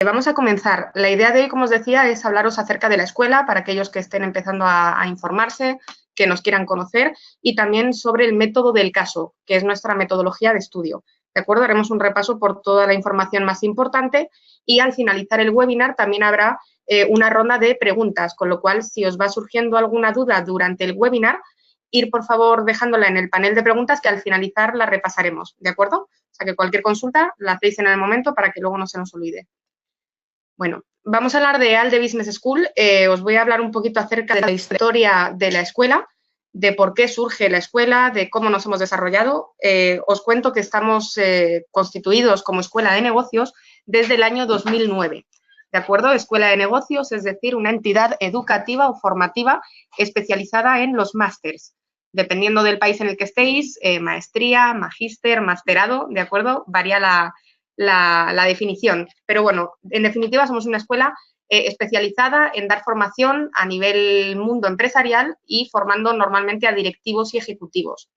Vamos a comenzar. La idea de hoy, como os decía, es hablaros acerca de la escuela para aquellos que estén empezando a informarse, que nos quieran conocer, y también sobre el método del caso, que es nuestra metodología de estudio. ¿De acuerdo? Haremos un repaso por toda la información más importante y al finalizar el webinar también habrá una ronda de preguntas, con lo cual, si os va surgiendo alguna duda durante el webinar, ir, por favor, dejándola en el panel de preguntas que al finalizar la repasaremos, ¿de acuerdo? O sea, que cualquier consulta la hacéis en el momento para que luego no se nos olvide. Bueno, vamos a hablar de EALDE Business School. Os voy a hablar un poquito acerca de la historia de la escuela, de por qué surge la escuela, de cómo nos hemos desarrollado. Os cuento que estamos constituidos como escuela de negocios desde el año 2009. ¿De acuerdo? Escuela de negocios, es decir, una entidad educativa o formativa especializada en los másters. Dependiendo del país en el que estéis, maestría, magíster, masterado, ¿de acuerdo? Varía la definición. Pero bueno, en definitiva somos una escuela especializada en dar formación a nivel mundo empresarial y formando normalmente a directivos y ejecutivos.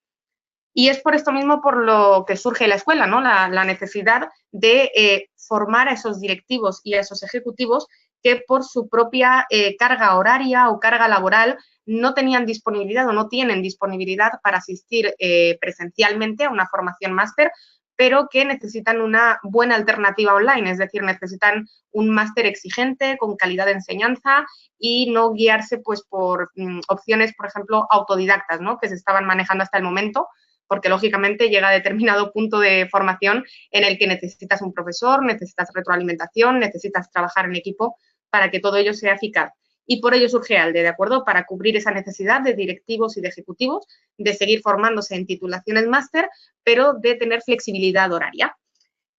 Y es por esto mismo por lo que surge la escuela, ¿no? La necesidad de formar a esos directivos y a esos ejecutivos que por su propia carga horaria o carga laboral no tenían disponibilidad o no tienen disponibilidad para asistir presencialmente a una formación máster, pero que necesitan una buena alternativa online, es decir, necesitan un máster exigente, con calidad de enseñanza y no guiarse pues, por opciones, por ejemplo, autodidactas, ¿no? Que se estaban manejando hasta el momento, porque lógicamente llega a determinado punto de formación en el que necesitas un profesor, necesitas retroalimentación, necesitas trabajar en equipo para que todo ello sea eficaz. Y por ello surge ALDE, ¿de acuerdo? Para cubrir esa necesidad de directivos y de ejecutivos de seguir formándose en titulaciones máster, pero de tener flexibilidad horaria.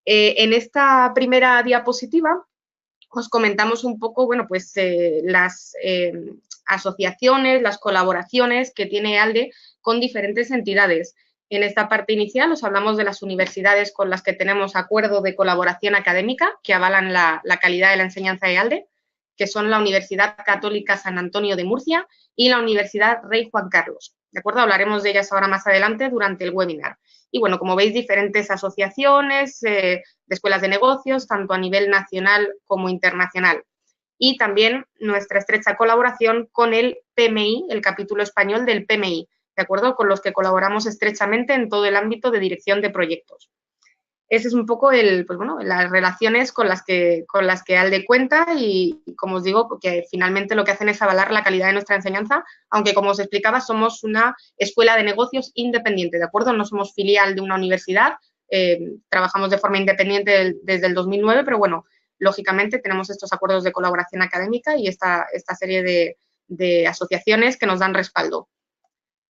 En esta primera diapositiva os comentamos un poco, bueno, pues las asociaciones, las colaboraciones que tiene ALDE con diferentes entidades. En esta parte inicial os hablamos de las universidades con las que tenemos acuerdo de colaboración académica que avalan la calidad de la enseñanza de ALDE, que son la Universidad Católica San Antonio de Murcia y la Universidad Rey Juan Carlos. ¿De acuerdo? Hablaremos de ellas ahora más adelante durante el webinar. Y bueno, como veis, diferentes asociaciones de escuelas de negocios, tanto a nivel nacional como internacional. Y también nuestra estrecha colaboración con el PMI, el capítulo español del PMI, ¿de acuerdo? Con los que colaboramos estrechamente en todo el ámbito de dirección de proyectos. Ese es un poco las relaciones con las que ALDE cuenta y, como os digo, porque finalmente lo que hacen es avalar la calidad de nuestra enseñanza, aunque, como os explicaba, somos una escuela de negocios independiente, ¿de acuerdo? No somos filial de una universidad, trabajamos de forma independiente desde el 2009, pero bueno, lógicamente tenemos estos acuerdos de colaboración académica y esta serie de asociaciones que nos dan respaldo.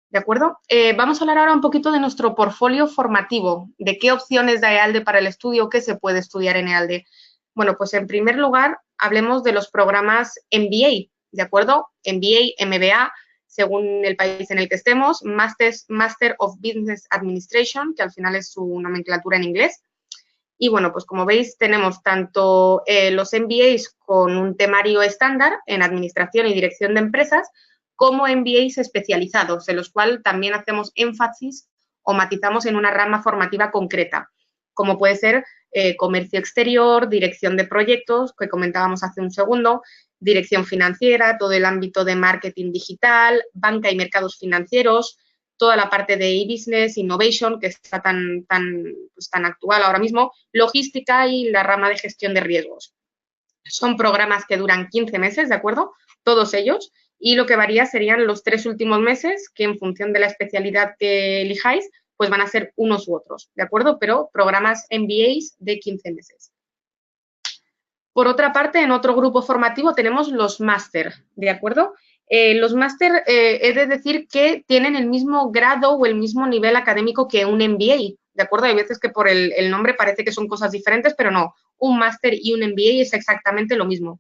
¿De acuerdo? Vamos a hablar ahora un poquito de nuestro portfolio formativo, de qué opciones da EALDE para el estudio, qué se puede estudiar en EALDE. Bueno, pues en primer lugar, hablemos de los programas MBA, ¿de acuerdo? MBA, MBA, según el país en el que estemos, Master of Business Administration, que al final es su nomenclatura en inglés. Y bueno, pues como veis, tenemos tanto los MBAs con un temario estándar en Administración y Dirección de Empresas, como MBAs especializados, en los cuales también hacemos énfasis o matizamos en una rama formativa concreta, como puede ser comercio exterior, dirección de proyectos, que comentábamos hace un segundo, dirección financiera, todo el ámbito de marketing digital, banca y mercados financieros, toda la parte de e-business, innovation, que está tan actual ahora mismo, logística y la rama de gestión de riesgos. Son programas que duran 15 meses, ¿de acuerdo? Todos ellos. Y lo que varía serían los 3 últimos meses, que en función de la especialidad que elijáis, pues van a ser unos u otros, ¿de acuerdo? Pero programas MBAs de 15 meses. Por otra parte, en otro grupo formativo tenemos los máster, ¿de acuerdo? Los máster, he de decir que tienen el mismo grado o el mismo nivel académico que un MBA, ¿de acuerdo? Hay veces que por el nombre parece que son cosas diferentes, pero no. Un máster y un MBA es exactamente lo mismo.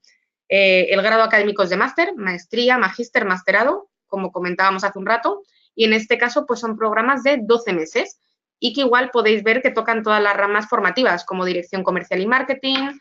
El grado académico es de máster, maestría, magíster, masterado, como comentábamos hace un rato, y en este caso pues son programas de 12 meses y que igual podéis ver que tocan todas las ramas formativas, como dirección comercial y marketing,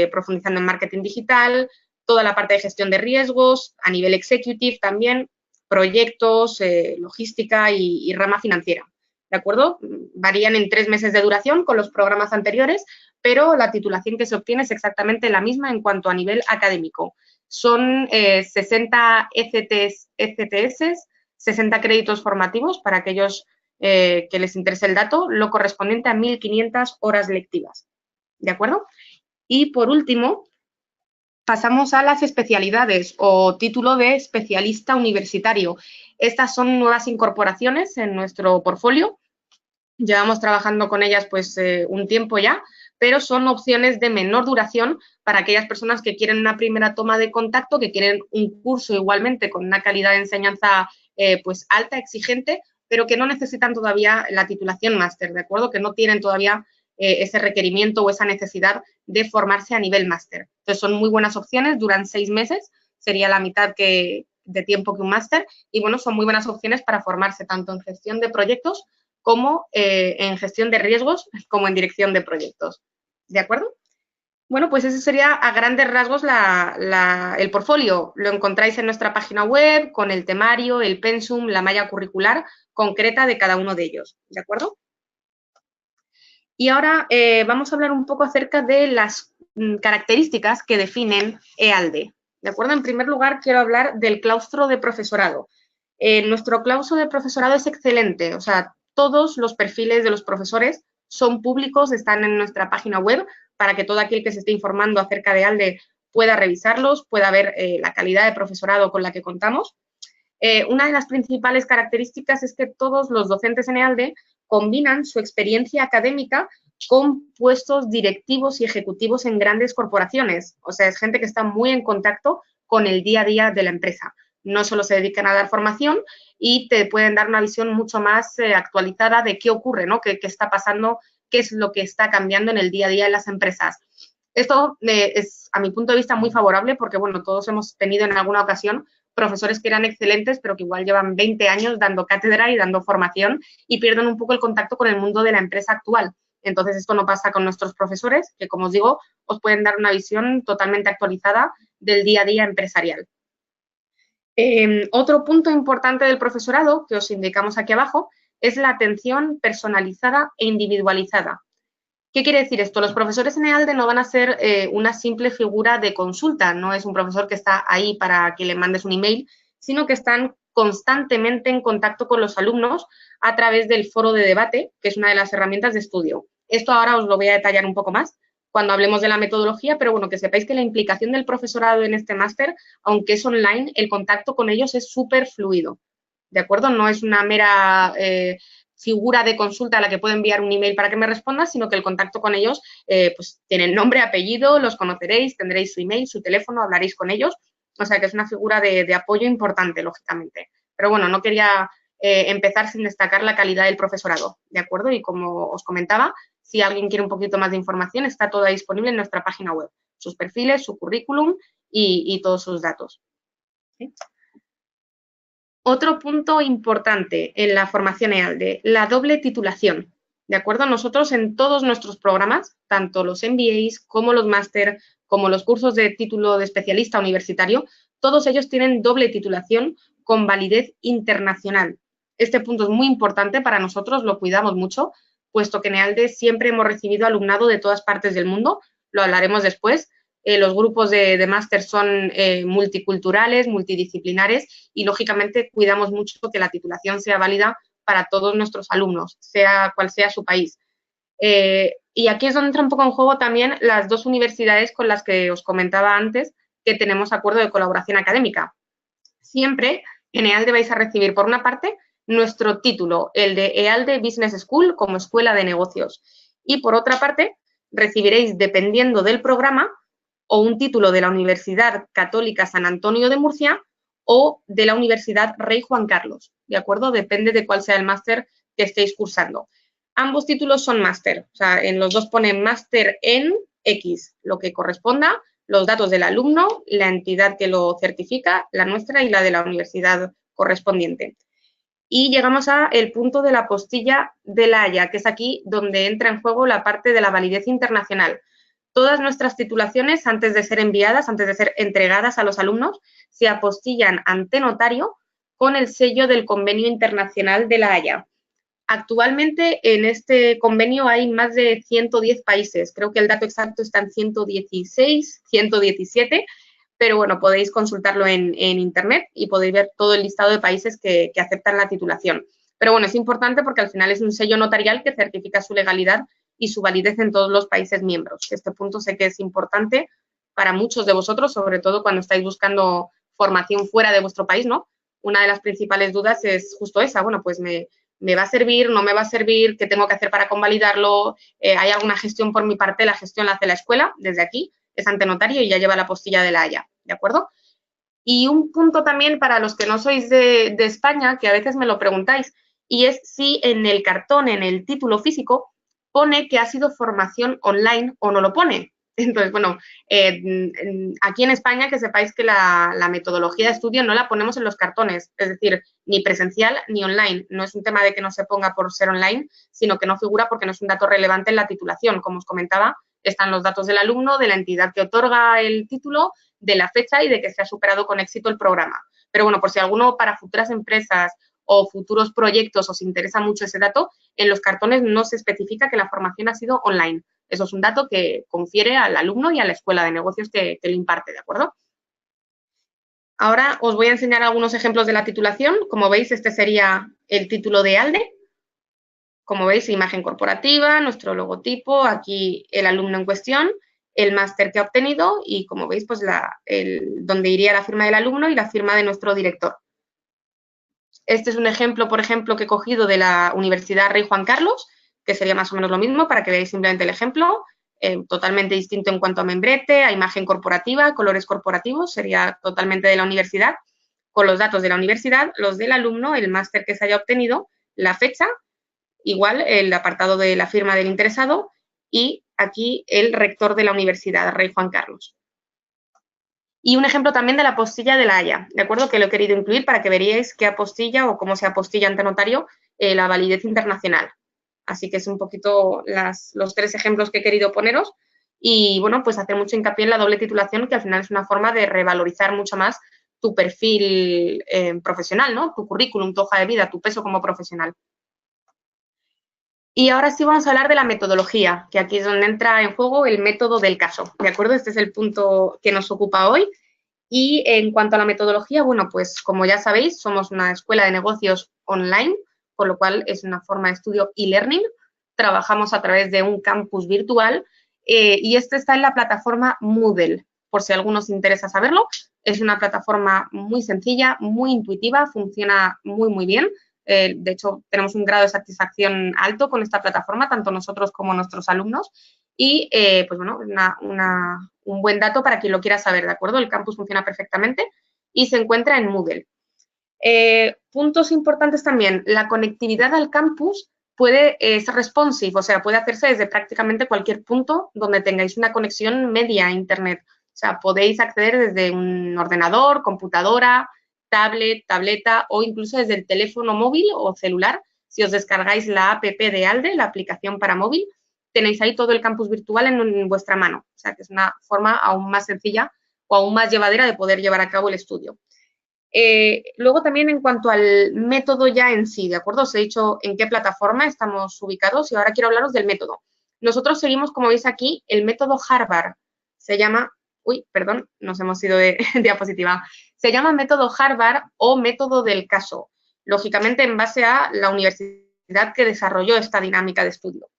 profundizando en marketing digital, toda la parte de gestión de riesgos, a nivel executive también, proyectos, logística y rama financiera. ¿de acuerdo? Varían en 3 meses de duración con los programas anteriores, pero la titulación que se obtiene es exactamente la misma en cuanto a nivel académico. Son 60 ECTS, 60 créditos formativos para aquellos que les interese el dato, lo correspondiente a 1.500 horas lectivas, ¿de acuerdo? Y por último, pasamos a las especialidades o título de especialista universitario. Estas son nuevas incorporaciones en nuestro portfolio. Llevamos trabajando con ellas pues un tiempo ya, pero son opciones de menor duración para aquellas personas que quieren una primera toma de contacto, que quieren un curso igualmente con una calidad de enseñanza pues alta, exigente, pero que no necesitan todavía la titulación máster, ¿de acuerdo? Que no tienen todavía ese requerimiento o esa necesidad de formarse a nivel máster. Entonces, son muy buenas opciones, duran 6 meses, sería la mitad de tiempo que un máster, y bueno, son muy buenas opciones para formarse tanto en gestión de proyectos como en gestión de riesgos, como en dirección de proyectos. ¿De acuerdo? Bueno, pues ese sería a grandes rasgos el portfolio. Lo encontráis en nuestra página web con el temario, el pensum, la malla curricular concreta de cada uno de ellos. ¿De acuerdo? Y ahora vamos a hablar un poco acerca de las características que definen EALDE. ¿De acuerdo? En primer lugar, quiero hablar del claustro de profesorado. Nuestro claustro de profesorado es excelente, o sea, todos los perfiles de los profesores son públicos, están en nuestra página web para que todo aquel que se esté informando acerca de EALDE pueda revisarlos, pueda ver la calidad de profesorado con la que contamos. Una de las principales características es que todos los docentes en EALDE combinan su experiencia académica con puestos directivos y ejecutivos en grandes corporaciones. O sea, es gente que está muy en contacto con el día a día de la empresa. No solo se dedican a dar formación y te pueden dar una visión mucho más actualizada de qué ocurre, ¿no? Qué está pasando, qué es lo que está cambiando en el día a día en las empresas. Esto es, a mi punto de vista, muy favorable porque, bueno, todos hemos tenido en alguna ocasión profesores que eran excelentes, pero que igual llevan 20 años dando cátedra y dando formación y pierden un poco el contacto con el mundo de la empresa actual. Entonces, esto no pasa con nuestros profesores, que, como os digo, os pueden dar una visión totalmente actualizada del día a día empresarial. Otro punto importante del profesorado, que os indicamos aquí abajo, es la atención personalizada e individualizada. ¿Qué quiere decir esto? Los profesores en EALDE no van a ser una simple figura de consulta, no es un profesor que está ahí para que le mandes un email, sino que están constantemente en contacto con los alumnos a través del foro de debate, que es una de las herramientas de estudio. Esto ahora os lo voy a detallar un poco más cuando hablemos de la metodología, pero bueno, que sepáis que la implicación del profesorado en este máster, aunque es online, el contacto con ellos es súper fluido, ¿de acuerdo? No es una mera figura de consulta a la que puedo enviar un email para que me responda, sino que el contacto con ellos, pues tienen nombre, apellido, los conoceréis, tendréis su email, su teléfono, hablaréis con ellos, o sea que es una figura de apoyo importante, lógicamente. Pero bueno, no quería empezar sin destacar la calidad del profesorado, ¿de acuerdo? Y como os comentaba, si alguien quiere un poquito más de información, está toda disponible en nuestra página web, sus perfiles, su currículum y todos sus datos. ¿Sí? Otro punto importante en la formación EALDE, la doble titulación. ¿De acuerdo? Nosotros en todos nuestros programas, tanto los MBAs como los máster, como los cursos de título de especialista universitario, todos ellos tienen doble titulación con validez internacional. Este punto es muy importante para nosotros, lo cuidamos mucho, puesto que en EALDE siempre hemos recibido alumnado de todas partes del mundo, lo hablaremos después. Los grupos de máster son multiculturales, multidisciplinares y, lógicamente, cuidamos mucho que la titulación sea válida para todos nuestros alumnos, sea cual sea su país. Y aquí es donde entra un poco en juego también las dos universidades con las que os comentaba antes que tenemos acuerdo de colaboración académica. Siempre en EALDE vais a recibir, por una parte, nuestro título, el de EALDE Business School como escuela de negocios. Y, por otra parte, recibiréis, dependiendo del programa, o un título de la Universidad Católica San Antonio de Murcia o de la Universidad Rey Juan Carlos, ¿de acuerdo? Depende de cuál sea el máster que estéis cursando. Ambos títulos son máster, o sea, en los dos ponen máster en X, lo que corresponda, los datos del alumno, la entidad que lo certifica, la nuestra y la de la universidad correspondiente. Y llegamos al punto de la apostilla de La Haya, que es aquí donde entra en juego la parte de la validez internacional. Todas nuestras titulaciones, antes de ser enviadas, antes de ser entregadas a los alumnos, se apostillan ante notario con el sello del Convenio Internacional de La Haya. Actualmente en este convenio hay más de 110 países, creo que el dato exacto está en 116, 117, pero bueno, podéis consultarlo en internet y podéis ver todo el listado de países que aceptan la titulación. Pero bueno, es importante porque al final es un sello notarial que certifica su legalidad y su validez en todos los países miembros. Este punto sé que es importante para muchos de vosotros, sobre todo cuando estáis buscando formación fuera de vuestro país, ¿no? Una de las principales dudas es justo esa, bueno, pues me va a servir, no me va a servir, qué tengo que hacer para convalidarlo, hay alguna gestión por mi parte, la gestión la hace la escuela, desde aquí, es ante notario y ya lleva la postilla de la Haya, ¿de acuerdo? Y un punto también para los que no sois de España, que a veces me lo preguntáis, y es si en el cartón, en el título físico, pone que ha sido formación online o no lo pone. Entonces, bueno, aquí en España que sepáis que la metodología de estudio no la ponemos en los cartones, es decir, ni presencial ni online. No es un tema de que no se ponga por ser online, sino que no figura porque no es un dato relevante en la titulación. Como os comentaba, están los datos del alumno, de la entidad que otorga el título, de la fecha y de que se ha superado con éxito el programa. Pero bueno, por si alguno para futuras empresas o futuros proyectos os interesa mucho ese dato, en los cartones no se especifica que la formación ha sido online. Eso es un dato que confiere al alumno y a la escuela de negocios que lo imparte, ¿de acuerdo? Ahora os voy a enseñar algunos ejemplos de la titulación. Como veis, este sería el título de ALDE. Como veis, imagen corporativa, nuestro logotipo, aquí el alumno en cuestión, el máster que ha obtenido y, como veis, pues donde iría la firma del alumno y la firma de nuestro director. Este es un ejemplo, por ejemplo, que he cogido de la Universidad Rey Juan Carlos, que sería más o menos lo mismo para que veáis simplemente el ejemplo. Totalmente distinto en cuanto a membrete, a imagen corporativa, colores corporativos, sería totalmente de la universidad, con los datos de la universidad, los del alumno, el máster que se haya obtenido, la fecha, igual el apartado de la firma del interesado y aquí el rector de la universidad, Rey Juan Carlos. Y un ejemplo también de la apostilla de la Haya, ¿de acuerdo? Que lo he querido incluir para que veríais qué apostilla o cómo se apostilla ante notario la validez internacional. Así que es un poquito los tres ejemplos que he querido poneros y, bueno, pues hacer mucho hincapié en la doble titulación, que al final es una forma de revalorizar mucho más tu perfil profesional, ¿no? Tu currículum, tu hoja de vida, tu peso como profesional. Y ahora sí vamos a hablar de la metodología, que aquí es donde entra en juego el método del caso, ¿de acuerdo? Este es el punto que nos ocupa hoy. Y en cuanto a la metodología, bueno, pues como ya sabéis, somos una escuela de negocios online, con lo cual es una forma de estudio e-learning. Trabajamos a través de un campus virtual y este está en la plataforma Moodle, por si a alguno os interesa saberlo. Es una plataforma muy sencilla, muy intuitiva, funciona muy, muy bien. De hecho, tenemos un grado de satisfacción alto con esta plataforma, tanto nosotros como nuestros alumnos. Y, pues bueno, un buen dato para quien lo quiera saber, ¿de acuerdo? El campus funciona perfectamente y se encuentra en Moodle. Puntos importantes también, la conectividad al campus puede ser responsive, o sea, puede hacerse desde prácticamente cualquier punto donde tengáis una conexión media a Internet. O sea, podéis acceder desde un ordenador, computadora, tablet, tableta o incluso desde el teléfono móvil o celular. Si os descargáis la app de ALDE, la aplicación para móvil, tenéis ahí todo el campus virtual en vuestra mano. O sea, que es una forma aún más sencilla o aún más llevadera de poder llevar a cabo el estudio. Luego también en cuanto al método ya en sí, ¿de acuerdo? Os he dicho en qué plataforma estamos ubicados y ahora quiero hablaros del método. Nosotros seguimos, como veis aquí, el método Harvard. Se llama, perdón, nos hemos ido de diapositiva. Se llama método Harvard o método del caso, lógicamente en base a la universidad que desarrolló esta dinámica de estudio.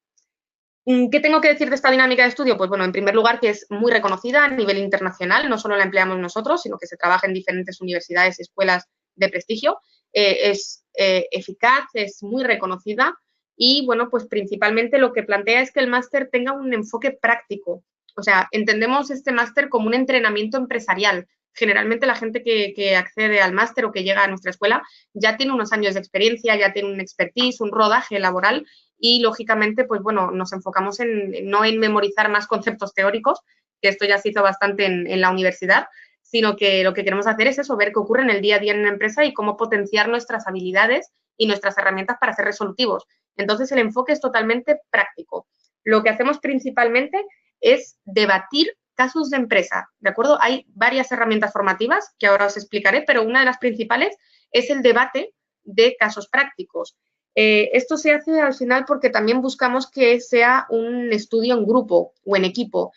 ¿Qué tengo que decir de esta dinámica de estudio? Pues bueno, en primer lugar que es muy reconocida a nivel internacional, no solo la empleamos nosotros, sino que se trabaja en diferentes universidades y escuelas de prestigio. Es eficaz, es muy reconocida y, bueno, pues principalmente lo que plantea es que el máster tenga un enfoque práctico. O sea, entendemos este máster como un entrenamiento empresarial. Generalmente la gente que accede al máster o que llega a nuestra escuela ya tiene unos años de experiencia, ya tiene un expertise, un rodaje laboral y, lógicamente, pues bueno, nos enfocamos no en memorizar más conceptos teóricos, que esto ya se hizo bastante en la universidad, sino que lo que queremos hacer es eso, ver qué ocurre en el día a día en una empresa y cómo potenciar nuestras habilidades y nuestras herramientas para ser resolutivos. Entonces, el enfoque es totalmente práctico. Lo que hacemos principalmente es debatir casos de empresa, ¿de acuerdo? Hay varias herramientas formativas que ahora os explicaré, pero una de las principales es el debate de casos prácticos. Esto se hace al final porque también buscamos que sea un estudio en grupo o en equipo.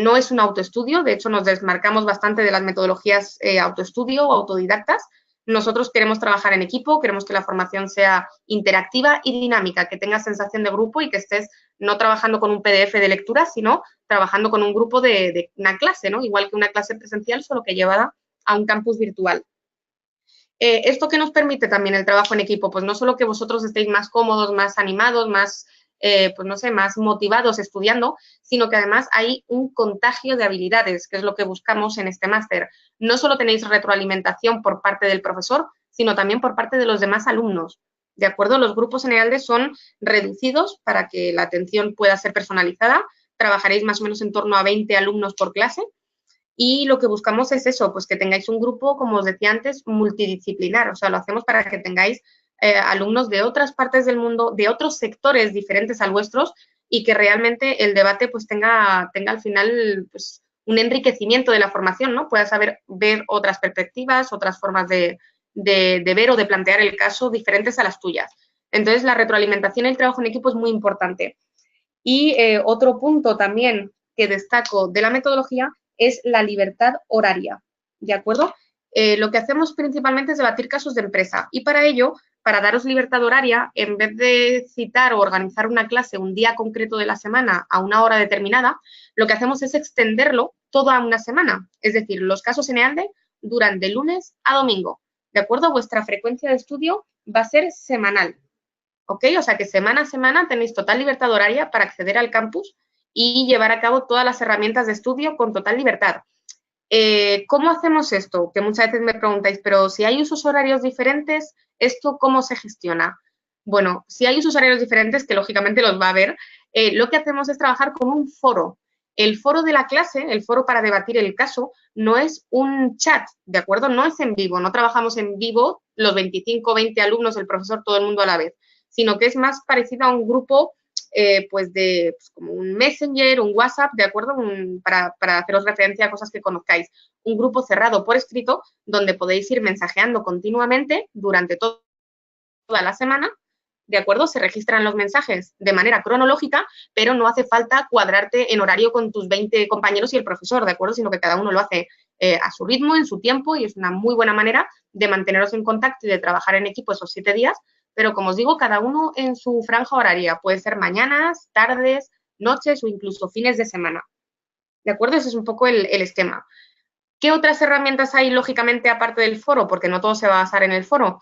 No es un autoestudio, de hecho nos desmarcamos bastante de las metodologías autoestudio o autodidactas. Nosotros queremos trabajar en equipo, queremos que la formación sea interactiva y dinámica, que tengas sensación de grupo y que estés no trabajando con un PDF de lectura, sino trabajando con un grupo de una clase, ¿no? Igual que una clase presencial, solo que llevada a un campus virtual. ¿Esto qué nos permite también el trabajo en equipo? Pues no solo que vosotros estéis más cómodos, más animados, más, pues no sé, más motivados estudiando, sino que además hay un contagio de habilidades, que es lo que buscamos en este máster. No solo tenéis retroalimentación por parte del profesor, sino también por parte de los demás alumnos. ¿De acuerdo? Los grupos en EALDE son reducidos para que la atención pueda ser personalizada. Trabajaréis más o menos en torno a 20 alumnos por clase. Y lo que buscamos es eso, pues que tengáis un grupo, como os decía antes, multidisciplinar. O sea, lo hacemos para que tengáis alumnos de otras partes del mundo, de otros sectores diferentes al vuestros y que realmente el debate pues tenga al final pues, un enriquecimiento de la formación, ¿no? Puedas saber ver otras perspectivas, otras formas de ver o de plantear el caso diferentes a las tuyas. Entonces, la retroalimentación y el trabajo en equipo es muy importante. Y otro punto también que destaco de la metodología es la libertad horaria, ¿de acuerdo? Lo que hacemos principalmente es debatir casos de empresa y para ello, para daros libertad horaria, en vez de citar o organizar una clase un día concreto de la semana a una hora determinada, lo que hacemos es extenderlo toda una semana. Es decir, los casos en EALDE duran de lunes a domingo, ¿de acuerdo? Vuestra frecuencia de estudio va a ser semanal, ¿ok? O sea que semana a semana tenéis total libertad horaria para acceder al campus y llevar a cabo todas las herramientas de estudio con total libertad. ¿Cómo hacemos esto? Que muchas veces me preguntáis, pero si hay usos horarios diferentes, ¿esto cómo se gestiona? Bueno, si hay usos horarios diferentes, que lógicamente los va a haber, lo que hacemos es trabajar con un foro. El foro de la clase, el foro para debatir el caso, no es un chat, ¿de acuerdo? No es en vivo, no trabajamos en vivo los 25, 20 alumnos, el profesor, todo el mundo a la vez, sino que es más parecido a un grupo pues como un Messenger, un WhatsApp, ¿de acuerdo? Para haceros referencia a cosas que conozcáis. Un grupo cerrado por escrito donde podéis ir mensajeando continuamente durante toda la semana, ¿de acuerdo? Se registran los mensajes de manera cronológica, pero no hace falta cuadrarte en horario con tus 20 compañeros y el profesor, ¿de acuerdo? Sino que cada uno lo hace a su ritmo, en su tiempo, y es una muy buena manera de manteneros en contacto y de trabajar en equipo esos 7 días, pero como os digo, cada uno en su franja horaria. Puede ser mañanas, tardes, noches o incluso fines de semana. ¿De acuerdo? Ese es un poco el esquema. ¿Qué otras herramientas hay, lógicamente, aparte del foro? Porque no todo se va a basar en el foro.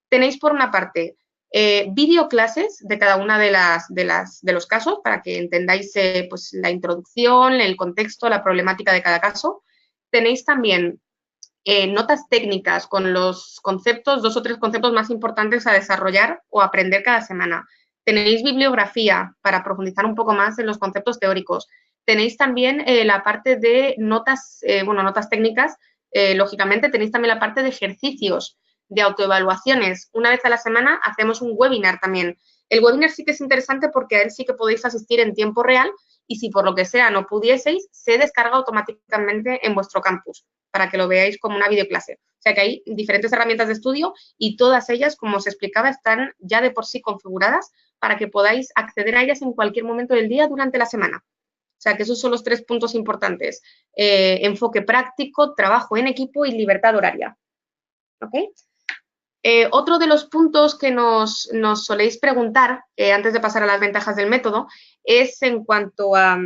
Tenéis, por una parte, videoclases de cada una de los casos para que entendáis pues, la introducción, el contexto, la problemática de cada caso. Tenéis también notas técnicas con los conceptos, 2 o 3 conceptos más importantes a desarrollar o aprender cada semana. Tenéis bibliografía para profundizar un poco más en los conceptos teóricos. Tenéis también la parte de notas, notas técnicas, lógicamente tenéis también la parte de ejercicios, de autoevaluaciones. Una vez a la semana hacemos un webinar también. El webinar sí que es interesante porque a él sí que podéis asistir en tiempo real y si por lo que sea no pudieseis, se descarga automáticamente en vuestro campus para que lo veáis como una videoclase. O sea que hay diferentes herramientas de estudio y todas ellas, como os explicaba, están ya de por sí configuradas para que podáis acceder a ellas en cualquier momento del día durante la semana. O sea que esos son los 3 puntos importantes. Enfoque práctico, trabajo en equipo y libertad horaria. ¿Ok? Otro de los puntos que nos soléis preguntar, antes de pasar a las ventajas del método, es en cuanto a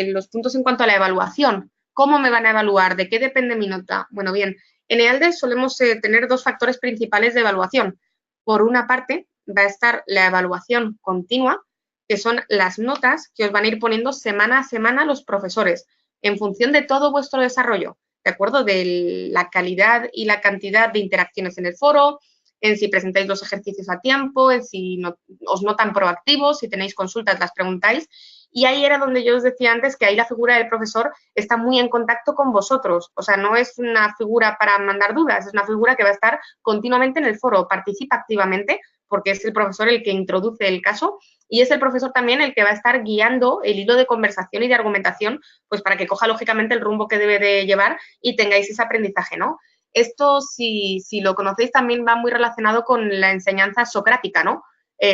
los puntos en cuanto a la evaluación. ¿Cómo me van a evaluar? ¿De qué depende mi nota? Bueno, bien, en EALDE solemos tener 2 factores principales de evaluación. Por una parte, va a estar la evaluación continua, que son las notas que os van a ir poniendo semana a semana los profesores, en función de todo vuestro desarrollo. ¿De acuerdo? De la calidad y la cantidad de interacciones en el foro, en si presentáis los ejercicios a tiempo, en si os notan proactivos, si tenéis consultas, las preguntáis. Y ahí era donde yo os decía antes que ahí la figura del profesor está muy en contacto con vosotros. O sea, no es una figura para mandar dudas, es una figura que va a estar continuamente en el foro, participa activamente porque es el profesor el que introduce el caso y es el profesor también el que va a estar guiando el hilo de conversación y de argumentación, pues para que coja lógicamente el rumbo que debe de llevar y tengáis ese aprendizaje, ¿no? Esto, si lo conocéis, también va muy relacionado con la enseñanza socrática, ¿no?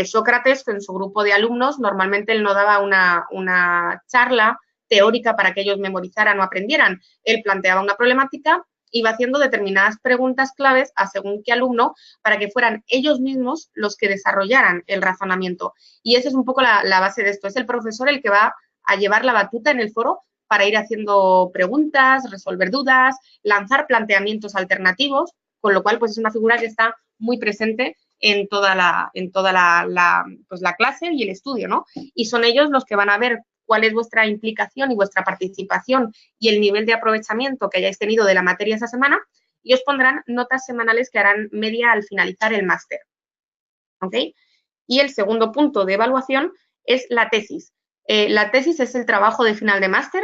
Sócrates, en su grupo de alumnos, normalmente él no daba una charla teórica para que ellos memorizaran o aprendieran. Él planteaba una problemática, iba haciendo determinadas preguntas claves a según qué alumno para que fueran ellos mismos los que desarrollaran el razonamiento. Y esa es un poco la base de esto. Es el profesor el que va a llevar la batuta en el foro para ir haciendo preguntas, resolver dudas, lanzar planteamientos alternativos, con lo cual pues es una figura que está muy presente en toda la clase y el estudio, ¿no? Y son ellos los que van a ver cuál es vuestra implicación y vuestra participación y el nivel de aprovechamiento que hayáis tenido de la materia esa semana y os pondrán notas semanales que harán media al finalizar el máster, ¿ok? Y el segundo punto de evaluación es la tesis. La tesis es el trabajo de final de máster.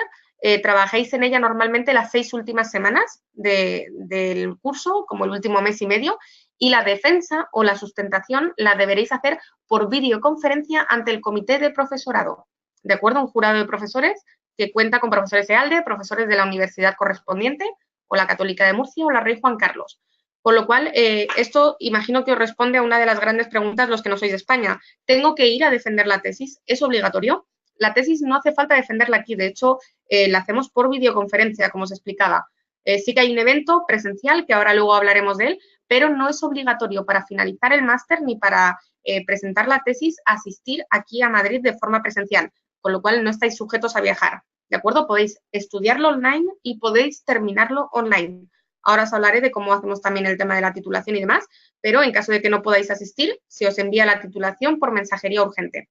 Trabajáis en ella normalmente las 6 últimas semanas del curso, como el último mes y medio, y la defensa o la sustentación la deberéis hacer por videoconferencia ante el comité de profesorado. ¿De acuerdo? Un jurado de profesores que cuenta con profesores de ALDE, profesores de la universidad correspondiente, o la Católica de Murcia o la Rey Juan Carlos. Con lo cual, esto imagino que os responde a una de las grandes preguntas los que no sois de España. ¿Tengo que ir a defender la tesis? ¿Es obligatorio? La tesis no hace falta defenderla aquí. De hecho, la hacemos por videoconferencia, como os explicaba. Sí que hay un evento presencial, que ahora luego hablaremos de él, pero no es obligatorio para finalizar el máster ni para presentar la tesis asistir aquí a Madrid de forma presencial, con lo cual no estáis sujetos a viajar. ¿De acuerdo? Podéis estudiarlo online y podéis terminarlo online. Ahora os hablaré de cómo hacemos también el tema de la titulación y demás, pero en caso de que no podáis asistir, se os envía la titulación por mensajería urgente.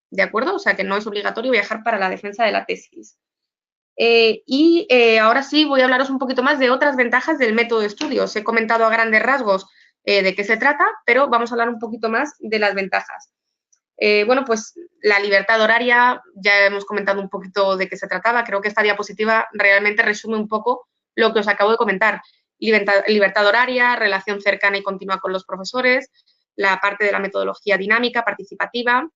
¿De acuerdo? O sea que no es obligatorio viajar para la defensa de la tesis. Ahora sí voy a hablaros un poquito más de otras ventajas del método de estudio. Os he comentado a grandes rasgos de qué se trata, pero vamos a hablar un poquito más de las ventajas. Bueno, pues la libertad horaria, ya hemos comentado un poquito de qué se trataba. Creo que esta diapositiva realmente resume un poco lo que os acabo de comentar. Libertad horaria, relación cercana y continua con los profesores, la parte de la metodología dinámica, participativa.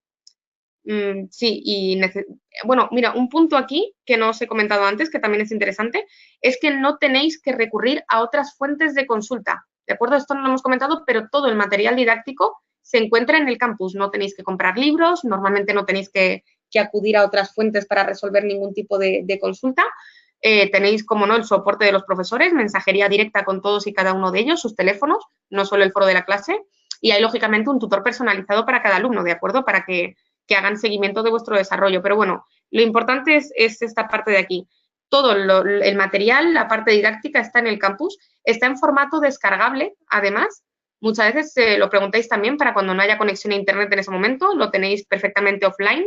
Bueno, mira, un punto aquí que no os he comentado antes, que también es interesante, es que no tenéis que recurrir a otras fuentes de consulta. ¿De acuerdo? Esto no lo hemos comentado, pero todo el material didáctico se encuentra en el campus. No tenéis que comprar libros, normalmente no tenéis que acudir a otras fuentes para resolver ningún tipo de consulta. Tenéis, como no, el soporte de los profesores, mensajería directa con todos y cada uno de ellos, sus teléfonos, no solo el foro de la clase, y hay, lógicamente, un tutor personalizado para cada alumno, ¿de acuerdo? Para que hagan seguimiento de vuestro desarrollo. Pero bueno, lo importante es esta parte de aquí. Todo el material, la parte didáctica está en el campus, está en formato descargable, además. Muchas veces lo preguntáis también para cuando no haya conexión a internet en ese momento, lo tenéis perfectamente offline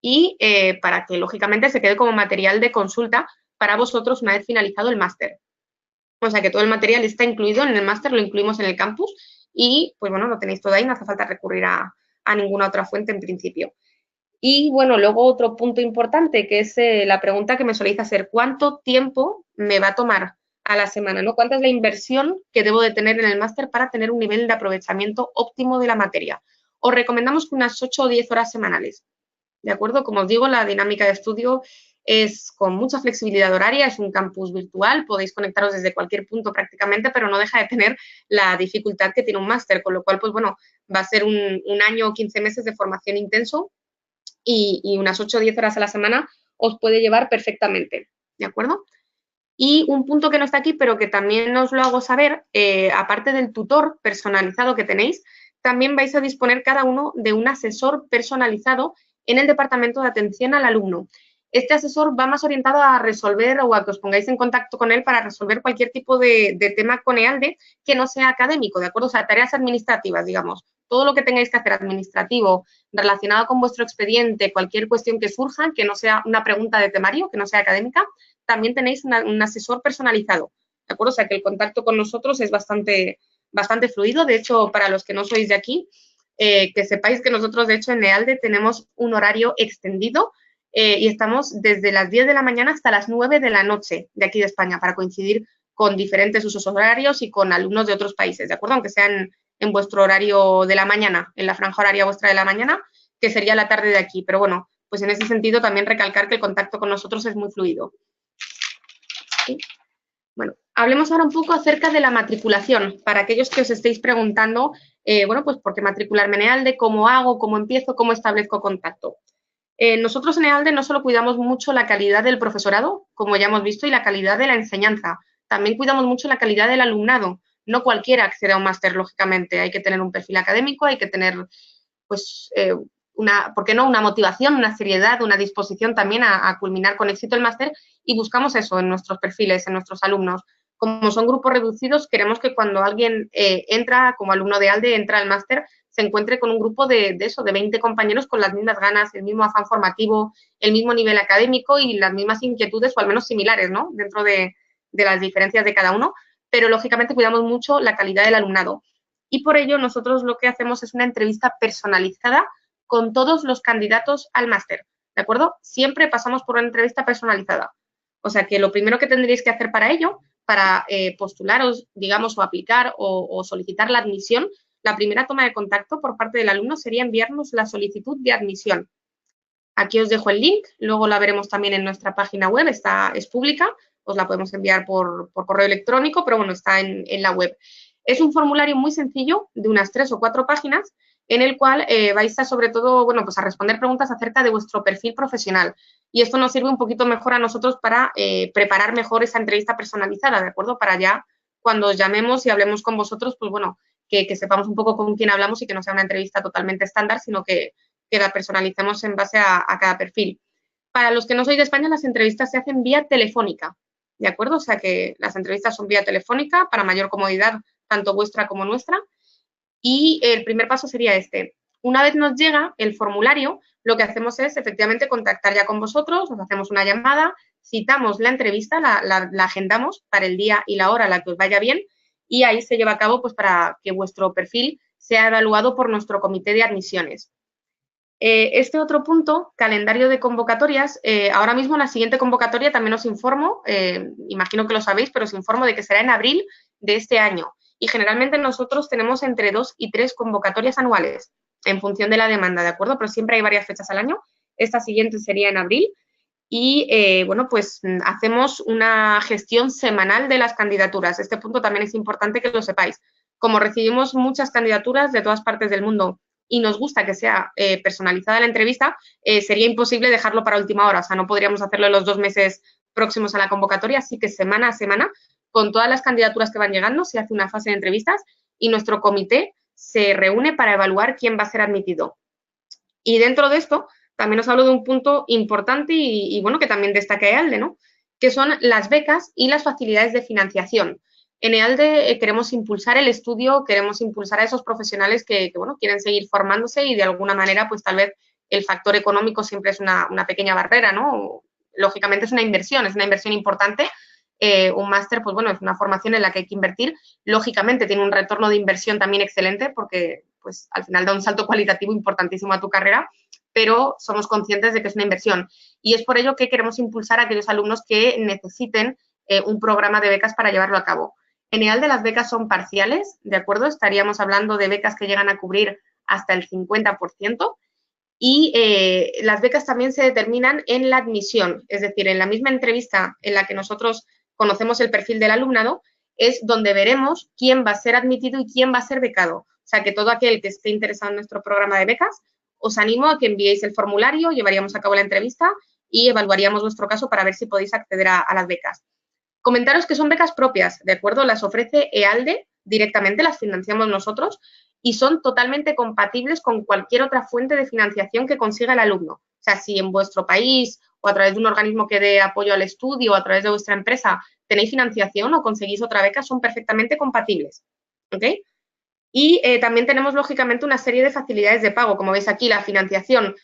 y para que, lógicamente, se quede como material de consulta para vosotros una vez finalizado el máster. O sea que todo el material está incluido en el máster, lo incluimos en el campus y, pues bueno, lo tenéis todo ahí, no hace falta recurrir a ninguna otra fuente en principio. Y bueno, luego otro punto importante que es la pregunta que me soléis hacer, ¿cuánto tiempo me va a tomar a la semana? ¿No? ¿Cuánta es la inversión que debo de tener en el máster para tener un nivel de aprovechamiento óptimo de la materia? Os recomendamos que unas 8 o 10 horas semanales. ¿De acuerdo? Como os digo, la dinámica de estudio es con mucha flexibilidad horaria, es un campus virtual, podéis conectaros desde cualquier punto prácticamente, pero no deja de tener la dificultad que tiene un máster, con lo cual, pues bueno, va a ser un año o 15 meses de formación intenso y unas 8 o 10 horas a la semana os puede llevar perfectamente, ¿de acuerdo? Y un punto que no está aquí, pero que también os lo hago saber, aparte del tutor personalizado que tenéis, también vais a disponer cada uno de un asesor personalizado en el departamento de atención al alumno. Este asesor va más orientado a resolver o a que os pongáis en contacto con él para resolver cualquier tipo de tema con EALDE que no sea académico, ¿de acuerdo? O sea, tareas administrativas, digamos. Todo lo que tengáis que hacer administrativo, relacionado con vuestro expediente, cualquier cuestión que surja, que no sea una pregunta de temario, que no sea académica, también tenéis un asesor personalizado, ¿de acuerdo? O sea, que el contacto con nosotros es bastante fluido. De hecho, para los que no sois de aquí, que sepáis que nosotros, de hecho, en EALDE tenemos un horario extendido y estamos desde las 10 de la mañana hasta las 9 de la noche de aquí de España para coincidir con diferentes usos horarios y con alumnos de otros países, ¿de acuerdo? Aunque sean en vuestro horario de la mañana, en la franja horaria vuestra de la mañana, que sería la tarde de aquí. Pero bueno, pues en ese sentido también recalcar que el contacto con nosotros es muy fluido. ¿Sí? Bueno, Hablemos ahora un poco acerca de la matriculación, para aquellos que os estéis preguntando, bueno, pues ¿por qué matricularme en EALDE? ¿Cómo hago? ¿Cómo empiezo? ¿Cómo establezco contacto? Nosotros en EALDE no solo cuidamos mucho la calidad del profesorado, como ya hemos visto, y la calidad de la enseñanza, también cuidamos mucho la calidad del alumnado. No cualquiera accede a un máster, lógicamente, hay que tener un perfil académico, hay que tener, pues, ¿por qué no?, una motivación, una seriedad, una disposición también a culminar con éxito el máster, y buscamos eso en nuestros perfiles, en nuestros alumnos. Como son grupos reducidos, queremos que cuando alguien entra como alumno de ALDE, entra al máster, se encuentre con un grupo de 20 compañeros con las mismas ganas, el mismo afán formativo, el mismo nivel académico y las mismas inquietudes, o al menos similares, ¿no?, dentro de las diferencias de cada uno, pero lógicamente cuidamos mucho la calidad del alumnado. Y por ello nosotros lo que hacemos es una entrevista personalizada con todos los candidatos al máster, ¿de acuerdo? Siempre pasamos por una entrevista personalizada. O sea que lo primero que tendréis que hacer para ello, para postularos, digamos, o aplicar o solicitar la admisión, la primera toma de contacto por parte del alumno sería enviarnos la solicitud de admisión. Aquí os dejo el link, luego la veremos también en nuestra página web, es pública, os la podemos enviar por correo electrónico, pero bueno, está en la web. Es un formulario muy sencillo, de unas 3 o 4 páginas, en el cual vais a, sobre todo, bueno, pues a responder preguntas acerca de vuestro perfil profesional. Y esto nos sirve un poquito mejor a nosotros para preparar mejor esa entrevista personalizada, ¿de acuerdo? Para ya, cuando os llamemos y hablemos con vosotros, pues bueno, que sepamos un poco con quién hablamos y que no sea una entrevista totalmente estándar, sino que la personalicemos en base a cada perfil. Para los que no sois de España, las entrevistas se hacen vía telefónica, ¿de acuerdo? O sea que las entrevistas son vía telefónica para mayor comodidad, tanto vuestra como nuestra. Y el primer paso sería este. Una vez nos llega el formulario, lo que hacemos es efectivamente contactar ya con vosotros, os hacemos una llamada, citamos la entrevista, la agendamos para el día y la hora a la que os vaya bien y ahí se lleva a cabo pues para que vuestro perfil sea evaluado por nuestro comité de admisiones. Este otro punto, calendario de convocatorias, ahora mismo la siguiente convocatoria también os informo, imagino que lo sabéis, pero os informo de que será en abril de este año. Y generalmente nosotros tenemos entre 2 y 3 convocatorias anuales, en función de la demanda, ¿de acuerdo? Pero siempre hay varias fechas al año. Esta siguiente sería en abril. Y, bueno, pues hacemos una gestión semanal de las candidaturas. Este punto también es importante que lo sepáis. Como recibimos muchas candidaturas de todas partes del mundo y nos gusta que sea personalizada la entrevista, sería imposible dejarlo para última hora. O sea, no podríamos hacerlo en los 2 meses próximos a la convocatoria, así que semana a semana, con todas las candidaturas que van llegando, se hace una fase de entrevistas y nuestro comité se reúne para evaluar quién va a ser admitido. Y dentro de esto, también os hablo de un punto importante y bueno, que también destaca EALDE, ¿no?, que son las becas y las facilidades de financiación. En EALDE queremos impulsar el estudio, queremos impulsar a esos profesionales que, bueno, quieren seguir formándose y de alguna manera, pues tal vez el factor económico siempre es una pequeña barrera, ¿no? Lógicamente es una inversión importante. Un máster, pues bueno, es una formación en la que hay que invertir. Lógicamente tiene un retorno de inversión también excelente porque, pues, al final da un salto cualitativo importantísimo a tu carrera, pero somos conscientes de que es una inversión. Y es por ello que queremos impulsar a aquellos alumnos que necesiten un programa de becas para llevarlo a cabo. En EALDE las becas son parciales, ¿de acuerdo? Estaríamos hablando de becas que llegan a cubrir hasta el 50%. Y las becas también se determinan en la admisión, es decir, en la misma entrevista en la que nosotros conocemos el perfil del alumnado, es donde veremos quién va a ser admitido y quién va a ser becado. O sea, que todo aquel que esté interesado en nuestro programa de becas, os animo a que enviéis el formulario, llevaríamos a cabo la entrevista y evaluaríamos vuestro caso para ver si podéis acceder a las becas. Comentaros que son becas propias, ¿de acuerdo? Las ofrece EALDE directamente, las financiamos nosotros y son totalmente compatibles con cualquier otra fuente de financiación que consiga el alumno. O sea, si en vuestro país o a través de un organismo que dé apoyo al estudio o a través de vuestra empresa tenéis financiación o conseguís otra beca, son perfectamente compatibles. ¿Ok? Y también tenemos, lógicamente, una serie de facilidades de pago. Como veis aquí, la financiación,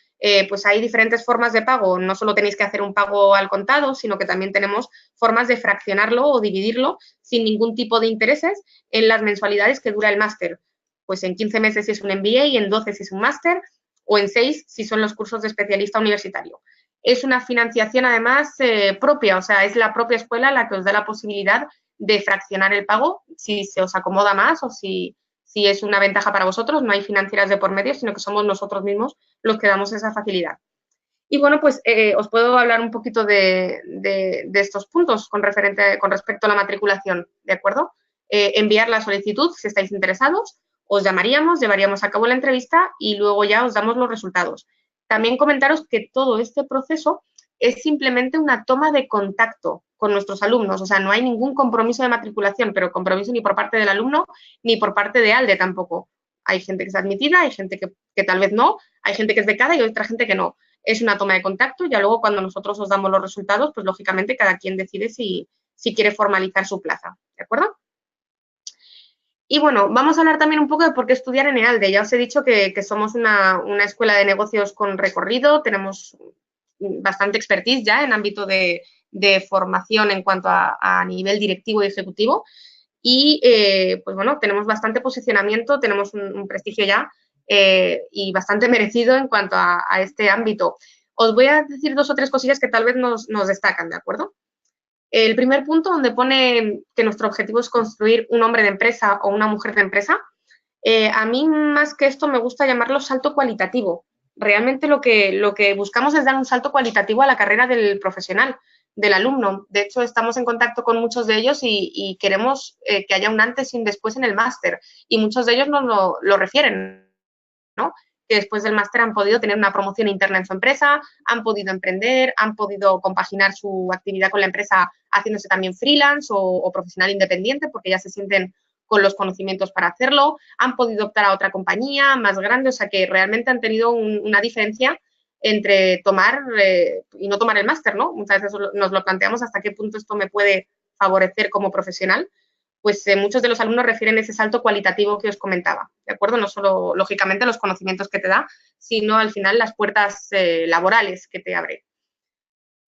pues hay diferentes formas de pago. No solo tenéis que hacer un pago al contado, sino que también tenemos formas de fraccionarlo o dividirlo sin ningún tipo de intereses en las mensualidades que dura el máster. Pues en 15 meses si es un MBA, en 12 si es un máster o en 6 si son los cursos de especialista universitario. Es una financiación, además, propia, o sea, es la propia escuela la que os da la posibilidad de fraccionar el pago si se os acomoda más o si es una ventaja para vosotros. No hay financieras de por medio, sino que somos nosotros mismos los que damos esa facilidad. Y bueno, pues os puedo hablar un poquito de estos puntos con respecto a la matriculación, ¿de acuerdo? Enviar la solicitud si estáis interesados, os llamaríamos, llevaríamos a cabo la entrevista y luego ya os damos los resultados. También comentaros que todo este proceso es simplemente una toma de contacto con nuestros alumnos, o sea, no hay ningún compromiso de matriculación, pero compromiso ni por parte del alumno ni por parte de ALDE tampoco. Hay gente que es admitida, hay gente que tal vez no, hay gente que es becada y otra gente que no. Es una toma de contacto y ya luego cuando nosotros os damos los resultados, pues lógicamente cada quien decide si quiere formalizar su plaza, ¿de acuerdo? Y bueno, vamos a hablar también un poco de por qué estudiar en EALDE. Ya os he dicho que somos una escuela de negocios con recorrido, tenemos bastante expertise ya en ámbito de formación en cuanto a nivel directivo y ejecutivo. Y pues bueno, tenemos bastante posicionamiento, tenemos un prestigio ya y bastante merecido en cuanto a este ámbito. Os voy a decir 2 o 3 cosillas que tal vez nos destacan, ¿de acuerdo? El primer punto, donde pone que nuestro objetivo es construir un hombre de empresa o una mujer de empresa, a mí más que esto me gusta llamarlo salto cualitativo. Realmente lo que buscamos es dar un salto cualitativo a la carrera del profesional, del alumno. De hecho, estamos en contacto con muchos de ellos y queremos que haya un antes y un después en el máster. Y muchos de ellos nos lo refieren, ¿no? Que después del máster han podido tener una promoción interna en su empresa, han podido emprender, han podido compaginar su actividad con la empresa haciéndose también freelance o profesional independiente porque ya se sienten con los conocimientos para hacerlo, han podido optar a otra compañía más grande, o sea que realmente han tenido una diferencia entre tomar y no tomar el máster, ¿no? Muchas veces nos lo planteamos hasta qué punto esto me puede favorecer como profesional, pues muchos de los alumnos refieren ese salto cualitativo que os comentaba, ¿de acuerdo? No solo, lógicamente, los conocimientos que te da, sino al final las puertas laborales que te abre.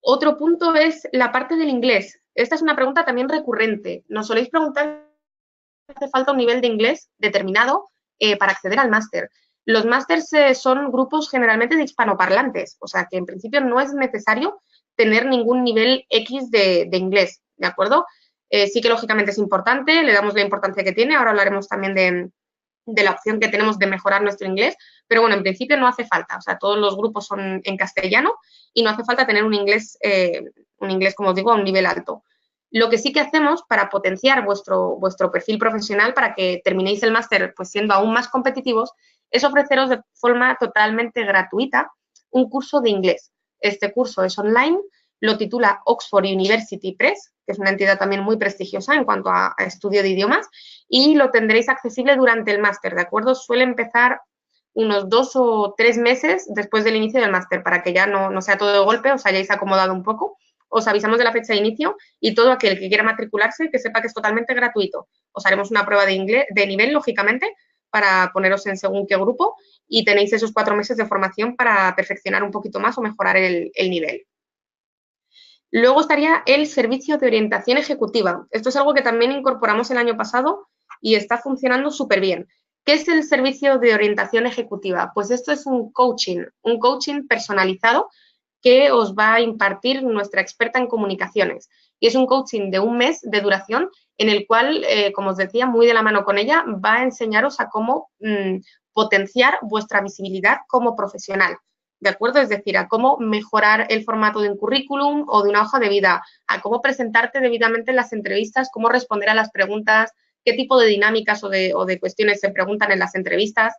Otro punto es la parte del inglés. Esta es una pregunta también recurrente. Nos soléis preguntar si hace falta un nivel de inglés determinado para acceder al máster. Los másters son grupos generalmente de hispanoparlantes, o sea que en principio no es necesario tener ningún nivel X de inglés, ¿de acuerdo? Sí que lógicamente es importante, le damos la importancia que tiene, ahora hablaremos también de la opción que tenemos de mejorar nuestro inglés, pero bueno, en principio no hace falta, o sea, todos los grupos son en castellano y no hace falta tener un inglés, como os digo, a un nivel alto. Lo que sí que hacemos para potenciar vuestro perfil profesional, para que terminéis el máster pues siendo aún más competitivos, es ofreceros de forma totalmente gratuita un curso de inglés. Este curso es online, lo titula Oxford University Press, que es una entidad también muy prestigiosa en cuanto a estudio de idiomas, y lo tendréis accesible durante el máster, ¿de acuerdo? Suele empezar unos 2 o 3 meses después del inicio del máster, para que ya no sea todo de golpe, os hayáis acomodado un poco. Os avisamos de la fecha de inicio y todo aquel que quiera matricularse, que sepa que es totalmente gratuito. Os haremos una prueba de nivel, lógicamente, para poneros en según qué grupo y tenéis esos 4 meses de formación para perfeccionar un poquito más o mejorar el nivel. Luego estaría el servicio de orientación ejecutiva. Esto es algo que también incorporamos el año pasado y está funcionando súper bien. ¿Qué es el servicio de orientación ejecutiva? Pues esto es un coaching personalizado que os va a impartir nuestra experta en comunicaciones. Y es un coaching de 1 mes de duración en el cual, como os decía, muy de la mano con ella, va a enseñaros a cómo potenciar vuestra visibilidad como profesional. ¿De acuerdo? Es decir, a cómo mejorar el formato de un currículum o de una hoja de vida, a cómo presentarte debidamente en las entrevistas, cómo responder a las preguntas, qué tipo de dinámicas o de cuestiones se preguntan en las entrevistas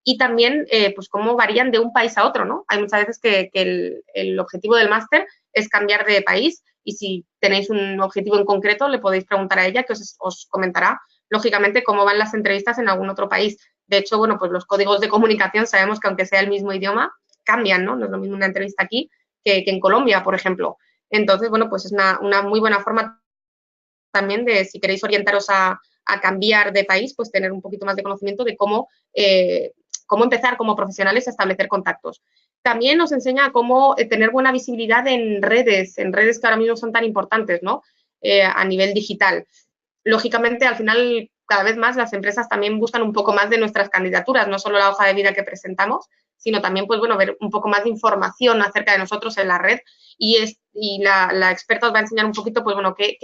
y también pues cómo varían de un país a otro, ¿no? Hay muchas veces que el objetivo del máster es cambiar de país y si tenéis un objetivo en concreto le podéis preguntar a ella que os comentará, lógicamente, cómo van las entrevistas en algún otro país. De hecho, bueno, pues los códigos de comunicación sabemos que aunque sea el mismo idioma, cambian, ¿no? No es lo mismo una entrevista aquí que en Colombia, por ejemplo. Entonces, bueno, pues es una muy buena forma también de, si queréis orientaros a cambiar de país, pues tener un poquito más de conocimiento de cómo empezar como profesionales a establecer contactos. También nos enseña cómo tener buena visibilidad en redes que ahora mismo son tan importantes, ¿no? A nivel digital. Lógicamente, al final, cada vez más las empresas también buscan un poco más de nuestras candidaturas, no solo la hoja de vida que presentamos, sino también, pues bueno, ver un poco más de información acerca de nosotros en la red y la experta os va a enseñar un poquito, pues bueno, qué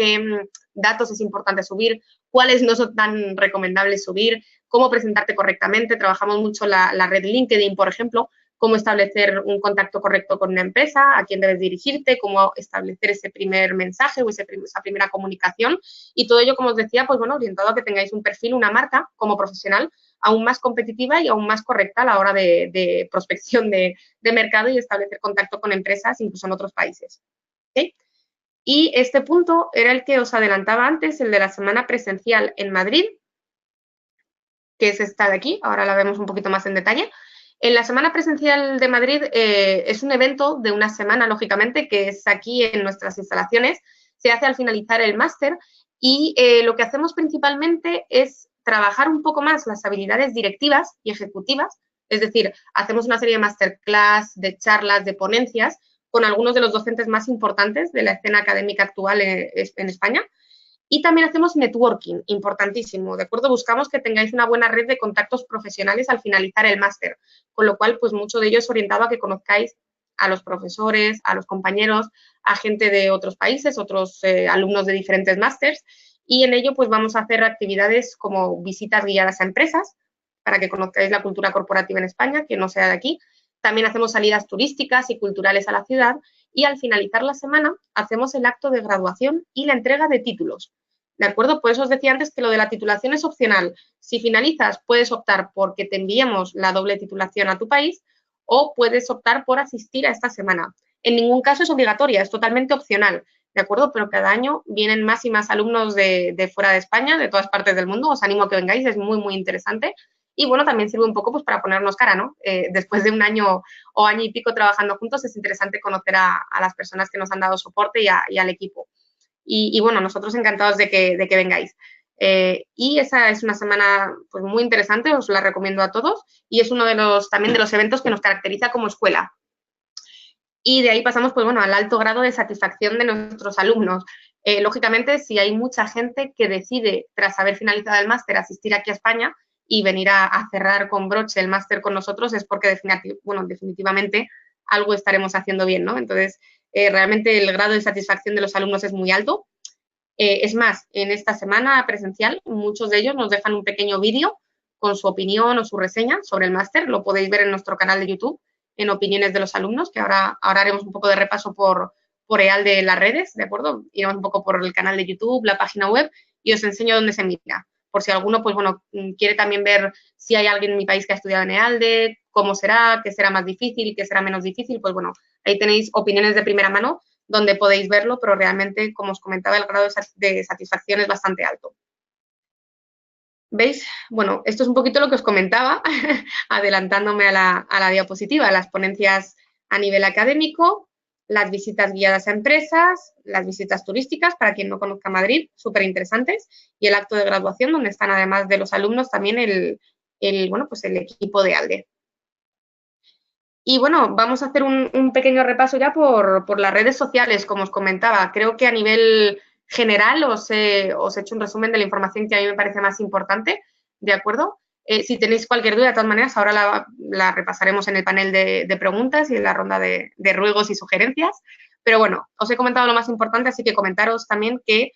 datos es importante subir, cuáles no son tan recomendables subir, cómo presentarte correctamente. Trabajamos mucho la red LinkedIn, por ejemplo, cómo establecer un contacto correcto con una empresa, a quién debes dirigirte, cómo establecer ese primer mensaje o esa primera comunicación, y todo ello, como os decía, pues bueno, orientado a que tengáis un perfil, una marca como profesional aún más competitiva y aún más correcta a la hora de prospección de mercado y establecer contacto con empresas incluso en otros países. ¿Okay? Y este punto era el que os adelantaba antes, el de la semana presencial en Madrid, que es esta de aquí, ahora la vemos un poquito más en detalle. En la Semana Presencial de Madrid es un evento de una semana, lógicamente, que es aquí en nuestras instalaciones, se hace al finalizar el máster y lo que hacemos principalmente es trabajar un poco más las habilidades directivas y ejecutivas, es decir, hacemos una serie de masterclass, de charlas, de ponencias con algunos de los docentes más importantes de la escena académica actual en España. Y también hacemos networking, importantísimo, ¿de acuerdo? Buscamos que tengáis una buena red de contactos profesionales al finalizar el máster, con lo cual, pues mucho de ello es orientado a que conozcáis a los profesores, a los compañeros, a gente de otros países, otros alumnos de diferentes másters, y en ello, pues vamos a hacer actividades como visitas guiadas a empresas, para que conozcáis la cultura corporativa en España, que no sea de aquí. También hacemos salidas turísticas y culturales a la ciudad, y al finalizar la semana hacemos el acto de graduación y la entrega de títulos. ¿De acuerdo? Por eso os decía antes que lo de la titulación es opcional. Si finalizas, puedes optar por que te enviemos la doble titulación a tu país o puedes optar por asistir a esta semana. En ningún caso es obligatoria, es totalmente opcional, ¿de acuerdo? Pero cada año vienen más y más alumnos de fuera de España, de todas partes del mundo. Os animo a que vengáis, es muy, muy interesante. Y, bueno, también sirve un poco pues, para ponernos cara, ¿no? Después de un año o año y pico trabajando juntos, es interesante conocer a las personas que nos han dado soporte y al equipo. Y, bueno, nosotros encantados de que vengáis. Y esa es una semana pues, muy interesante, os la recomiendo a todos y es uno también de los eventos que nos caracteriza como escuela. Y de ahí pasamos, pues bueno, al alto grado de satisfacción de nuestros alumnos. Lógicamente, si hay mucha gente que decide, tras haber finalizado el máster, asistir aquí a España y venir a cerrar con broche el máster con nosotros, es porque definitivamente algo estaremos haciendo bien, ¿no? Entonces, realmente el grado de satisfacción de los alumnos es muy alto. Es más, en esta semana presencial, muchos de ellos nos dejan un pequeño vídeo con su opinión o su reseña sobre el máster. Lo podéis ver en nuestro canal de YouTube, en Opiniones de los Alumnos, que ahora haremos un poco de repaso por EALDE las redes, ¿de acuerdo? Iremos un poco por el canal de YouTube, la página web, y os enseño dónde se mira. Por si alguno, pues bueno, quiere también ver si hay alguien en mi país que ha estudiado en EALDE, cómo será, qué será más difícil, qué será menos difícil, pues bueno, ahí tenéis opiniones de primera mano donde podéis verlo, pero realmente, como os comentaba, el grado de satisfacción es bastante alto. ¿Veis? Bueno, esto es un poquito lo que os comentaba, adelantándome a la diapositiva, las ponencias a nivel académico, las visitas guiadas a empresas, las visitas turísticas, para quien no conozca Madrid, súper interesantes, y el acto de graduación, donde están, además de los alumnos, también el equipo de ALDE. Y bueno, vamos a hacer un pequeño repaso ya por las redes sociales, como os comentaba. Creo que a nivel general os he hecho un resumen de la información que a mí me parece más importante, ¿de acuerdo? Si tenéis cualquier duda, de todas maneras, ahora la repasaremos en el panel de preguntas y en la ronda de ruegos y sugerencias. Pero bueno, os he comentado lo más importante, así que comentaros también que,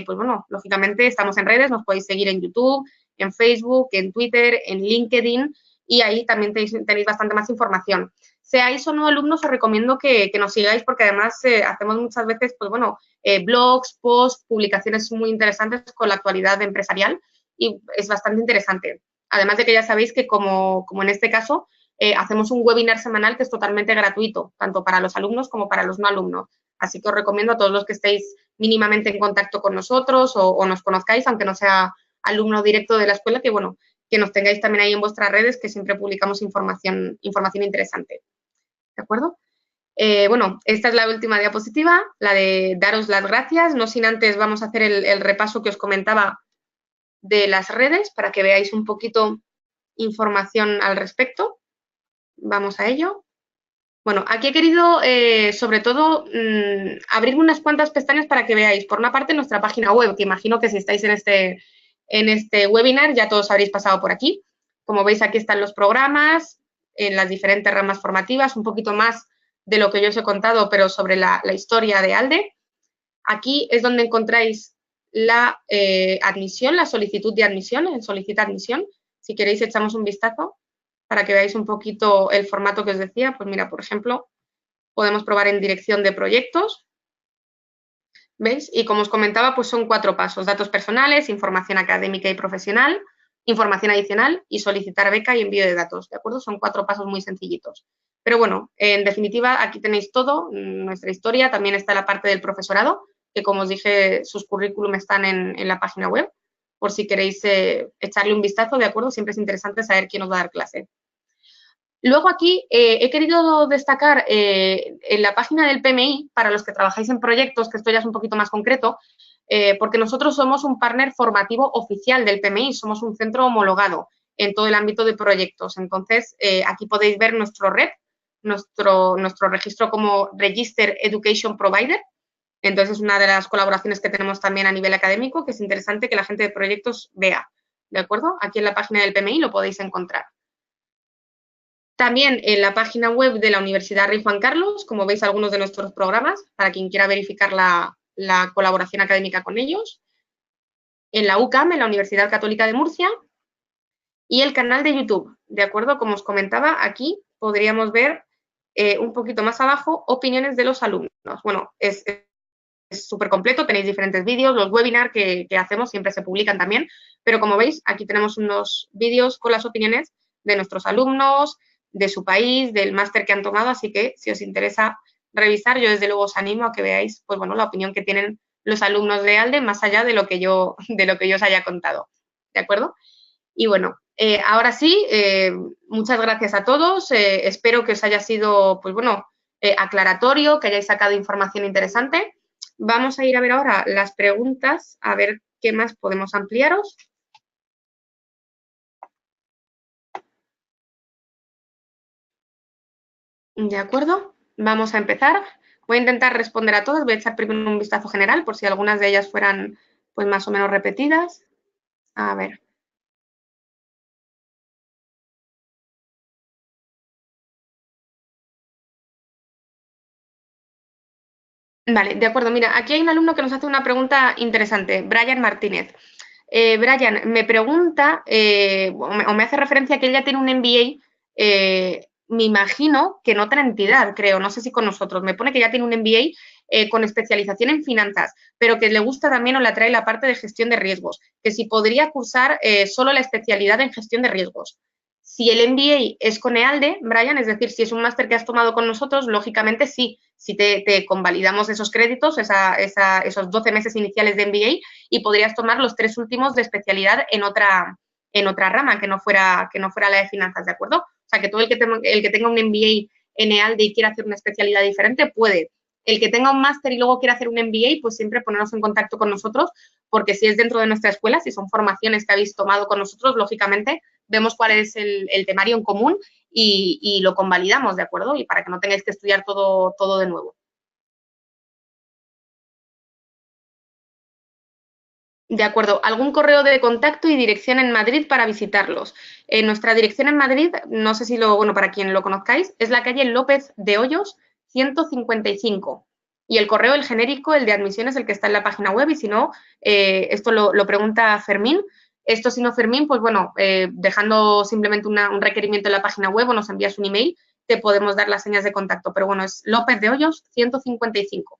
pues bueno, lógicamente estamos en redes, nos podéis seguir en YouTube, en Facebook, en Twitter, en LinkedIn, y ahí también tenéis bastante más información. Seáis o no alumnos, os recomiendo que nos sigáis porque además hacemos muchas veces, pues bueno, blogs, posts, publicaciones muy interesantes con la actualidad empresarial y es bastante interesante. Además de que ya sabéis que como en este caso, hacemos un webinar semanal que es totalmente gratuito, tanto para los alumnos como para los no alumnos. Así que os recomiendo a todos los que estéis mínimamente en contacto con nosotros o nos conozcáis, aunque no sea alumno directo de la escuela, que bueno, que nos tengáis también ahí en vuestras redes, que siempre publicamos información interesante. ¿De acuerdo? Bueno, esta es la última diapositiva, la de daros las gracias. No sin antes vamos a hacer el repaso que os comentaba de las redes para que veáis un poquito información al respecto. Vamos a ello. Bueno, aquí he querido, sobre todo, abrir unas cuantas pestañas para que veáis, por una parte, nuestra página web, que imagino que si estáis en este webinar ya todos habréis pasado por aquí. Como veis, aquí están los programas, en las diferentes ramas formativas, un poquito más de lo que yo os he contado, pero sobre la historia de ALDE. Aquí es donde encontráis la admisión, la solicitud de admisión, en Solicita admisión. Si queréis, echamos un vistazo. para que veáis un poquito el formato que os decía. Pues mira, por ejemplo, podemos probar en dirección de proyectos. ¿Veis? Y como os comentaba, pues son 4 pasos: datos personales, información académica y profesional, información adicional y solicitar beca y envío de datos, ¿de acuerdo? Son 4 pasos muy sencillitos. Pero bueno, en definitiva, aquí tenéis todo, nuestra historia, también está la parte del profesorado, que como os dije, sus currículum están en la página web, por si queréis echarle un vistazo, ¿de acuerdo? Siempre es interesante saber quién os va a dar clase. Luego aquí he querido destacar en la página del PMI, para los que trabajáis en proyectos, que esto ya es un poquito más concreto, porque nosotros somos un partner formativo oficial del PMI, somos un centro homologado en todo el ámbito de proyectos. Entonces, aquí podéis ver nuestro REP, nuestro registro como Register Education Provider. Entonces, es una de las colaboraciones que tenemos también a nivel académico, que es interesante que la gente de proyectos vea, ¿de acuerdo? Aquí en la página del PMI lo podéis encontrar. También en la página web de la Universidad Rey Juan Carlos, como veis, algunos de nuestros programas, para quien quiera verificar la colaboración académica con ellos. En la UCAM, en la Universidad Católica de Murcia. Y el canal de YouTube, ¿de acuerdo? Como os comentaba, aquí podríamos ver un poquito más abajo opiniones de los alumnos. Bueno, es súper completo, tenéis diferentes vídeos, los webinars que hacemos siempre se publican también, pero como veis, aquí tenemos unos vídeos con las opiniones de nuestros alumnos, de su país, del máster que han tomado, así que si os interesa revisar, yo desde luego os animo a que veáis, pues bueno, la opinión que tienen los alumnos de ALDE, más allá de lo que yo os haya contado, ¿de acuerdo? Y bueno, ahora sí, muchas gracias a todos, espero que os haya sido, pues bueno, aclaratorio, que hayáis sacado información interesante. Vamos a ir a ver ahora las preguntas, a ver qué más podemos ampliaros. De acuerdo, vamos a empezar. Voy a intentar responder a todas, voy a echar primero un vistazo general por si algunas de ellas fueran pues más o menos repetidas. A ver. Vale, de acuerdo. Mira, aquí hay un alumno que nos hace una pregunta interesante, Brian Martínez. Brian, me pregunta, o me hace referencia a que ella tiene un MBA, me imagino que en otra entidad, creo, no sé si con nosotros. Me pone que ya tiene un MBA con especialización en finanzas, pero que le gusta también o le atrae la parte de gestión de riesgos, que si podría cursar solo la especialidad en gestión de riesgos. Si el MBA es con EALDE, Brian, es decir, si es un máster que has tomado con nosotros, lógicamente sí, si te convalidamos esos créditos, esos 12 meses iniciales de MBA, y podrías tomar los 3 últimos de especialidad en otra rama que no fuera la de finanzas, ¿de acuerdo? O sea, que todo el que tenga un MBA en EALDE y quiera hacer una especialidad diferente puede. El que tenga un máster y luego quiera hacer un MBA, pues siempre ponernos en contacto con nosotros, porque si es dentro de nuestra escuela, si son formaciones que habéis tomado con nosotros, lógicamente vemos cuál es el temario en común y lo convalidamos, ¿de acuerdo? Y para que no tengáis que estudiar todo de nuevo. De acuerdo. ¿Algún correo de contacto y dirección en Madrid para visitarlos? Nuestra dirección en Madrid, no sé si bueno, para quien lo conozcáis, es la calle López de Hoyos 155. Y el correo, el genérico, el de admisión, es el que está en la página web, y si no, esto lo pregunta Fermín. Esto, si no, Fermín, pues bueno, dejando simplemente un requerimiento en la página web o nos envías un email, te podemos dar las señas de contacto. Pero bueno, es López de Hoyos 155.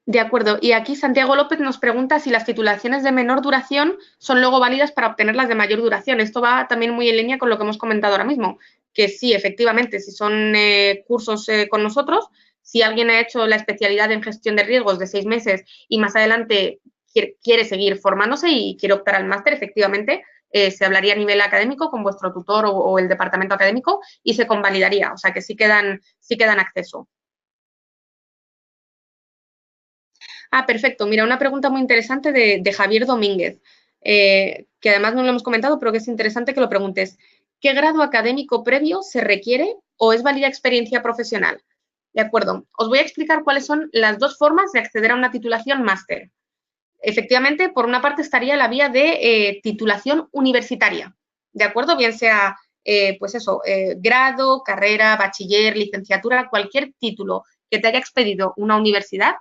De acuerdo. Y aquí Santiago López nos pregunta si las titulaciones de menor duración son luego válidas para obtener las de mayor duración. Esto va también muy en línea con lo que hemos comentado ahora mismo, que sí, efectivamente, si son cursos con nosotros, si alguien ha hecho la especialidad en gestión de riesgos de 6 meses y más adelante quiere seguir formándose y quiere optar al máster, efectivamente, se hablaría a nivel académico con vuestro tutor o el departamento académico y se convalidaría. O sea que sí quedan acceso. Ah, perfecto. Mira, una pregunta muy interesante de Javier Domínguez, que además no lo hemos comentado, pero que es interesante que lo preguntes. ¿Qué grado académico previo se requiere o es válida experiencia profesional? De acuerdo. Os voy a explicar cuáles son las dos formas de acceder a una titulación máster. Efectivamente, por una parte estaría la vía de titulación universitaria, ¿de acuerdo? Bien sea, pues eso, grado, carrera, bachiller, licenciatura, cualquier título que te haya expedido una universidad,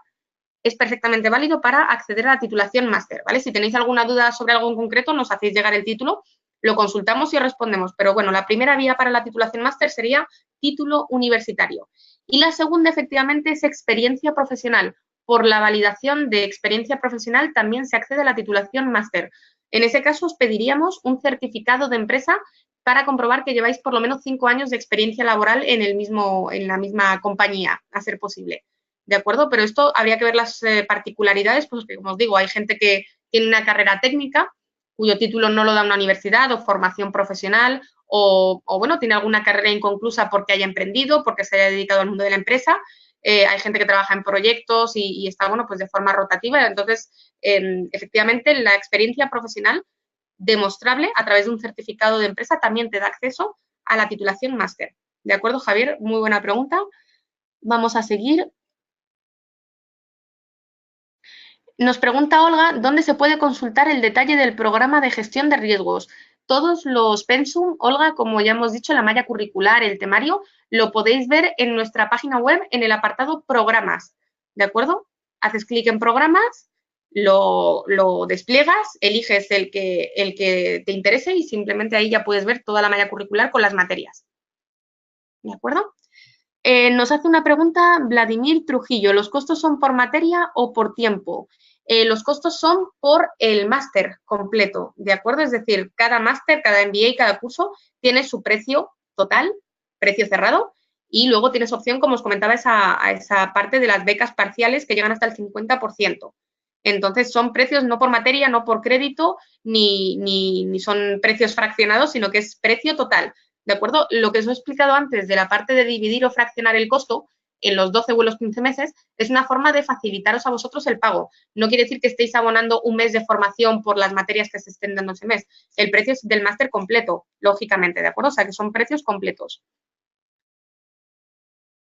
es perfectamente válido para acceder a la titulación máster, ¿vale? Si tenéis alguna duda sobre algo en concreto, nos hacéis llegar el título, lo consultamos y os respondemos. Pero bueno, la primera vía para la titulación máster sería título universitario. Y la segunda, efectivamente, es experiencia profesional. Por la validación de experiencia profesional también se accede a la titulación máster. En ese caso, os pediríamos un certificado de empresa para comprobar que lleváis por lo menos 5 años de experiencia laboral en la misma compañía, a ser posible. ¿De acuerdo? Pero esto habría que ver las particularidades, pues que, como os digo, hay gente que tiene una carrera técnica cuyo título no lo da una universidad o formación profesional o bueno, tiene alguna carrera inconclusa porque haya emprendido, porque se haya dedicado al mundo de la empresa. Hay gente que trabaja en proyectos y está, bueno, pues de forma rotativa. Entonces, efectivamente, la experiencia profesional demostrable a través de un certificado de empresa también te da acceso a la titulación máster. ¿De acuerdo, Javier? Muy buena pregunta. Vamos a seguir. Nos pregunta Olga, ¿dónde se puede consultar el detalle del programa de gestión de riesgos? Todos los pensum, Olga, como ya hemos dicho, la malla curricular, el temario, lo podéis ver en nuestra página web en el apartado programas, ¿de acuerdo? Haces clic en programas, lo despliegas, eliges el que te interese y simplemente ahí ya puedes ver toda la malla curricular con las materias, ¿de acuerdo? Nos hace una pregunta Vladimir Trujillo, ¿los costos son por materia o por tiempo? Los costos son por el máster completo, ¿de acuerdo? Es decir, cada máster, cada MBA, cada curso tiene su precio total, precio cerrado, y luego tienes opción, como os comentaba, a esa parte de las becas parciales que llegan hasta el 50%. Entonces, son precios no por materia, no por crédito, ni son precios fraccionados, sino que es precio total. ¿De acuerdo? Lo que os he explicado antes de la parte de dividir o fraccionar el costo en los 12 o los 15 meses es una forma de facilitaros a vosotros el pago. No quiere decir que estéis abonando un mes de formación por las materias que se estén dando ese mes. El precio es del máster completo, lógicamente, ¿de acuerdo? O sea, que son precios completos.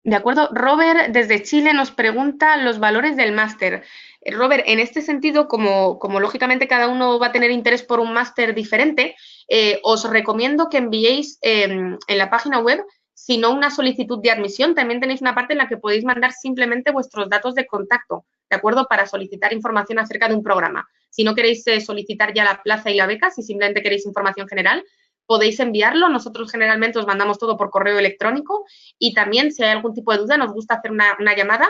De acuerdo. Robert, desde Chile, nos pregunta los valores del máster. Robert, en este sentido, como lógicamente cada uno va a tener interés por un máster diferente, os recomiendo que enviéis en la página web, si no una solicitud de admisión, también tenéis una parte en la que podéis mandar simplemente vuestros datos de contacto, ¿de acuerdo? Para solicitar información acerca de un programa. Si no queréis solicitar ya la plaza y la beca, si simplemente queréis información general, podéis enviarlo. Nosotros generalmente os mandamos todo por correo electrónico y también si hay algún tipo de duda nos gusta hacer una llamada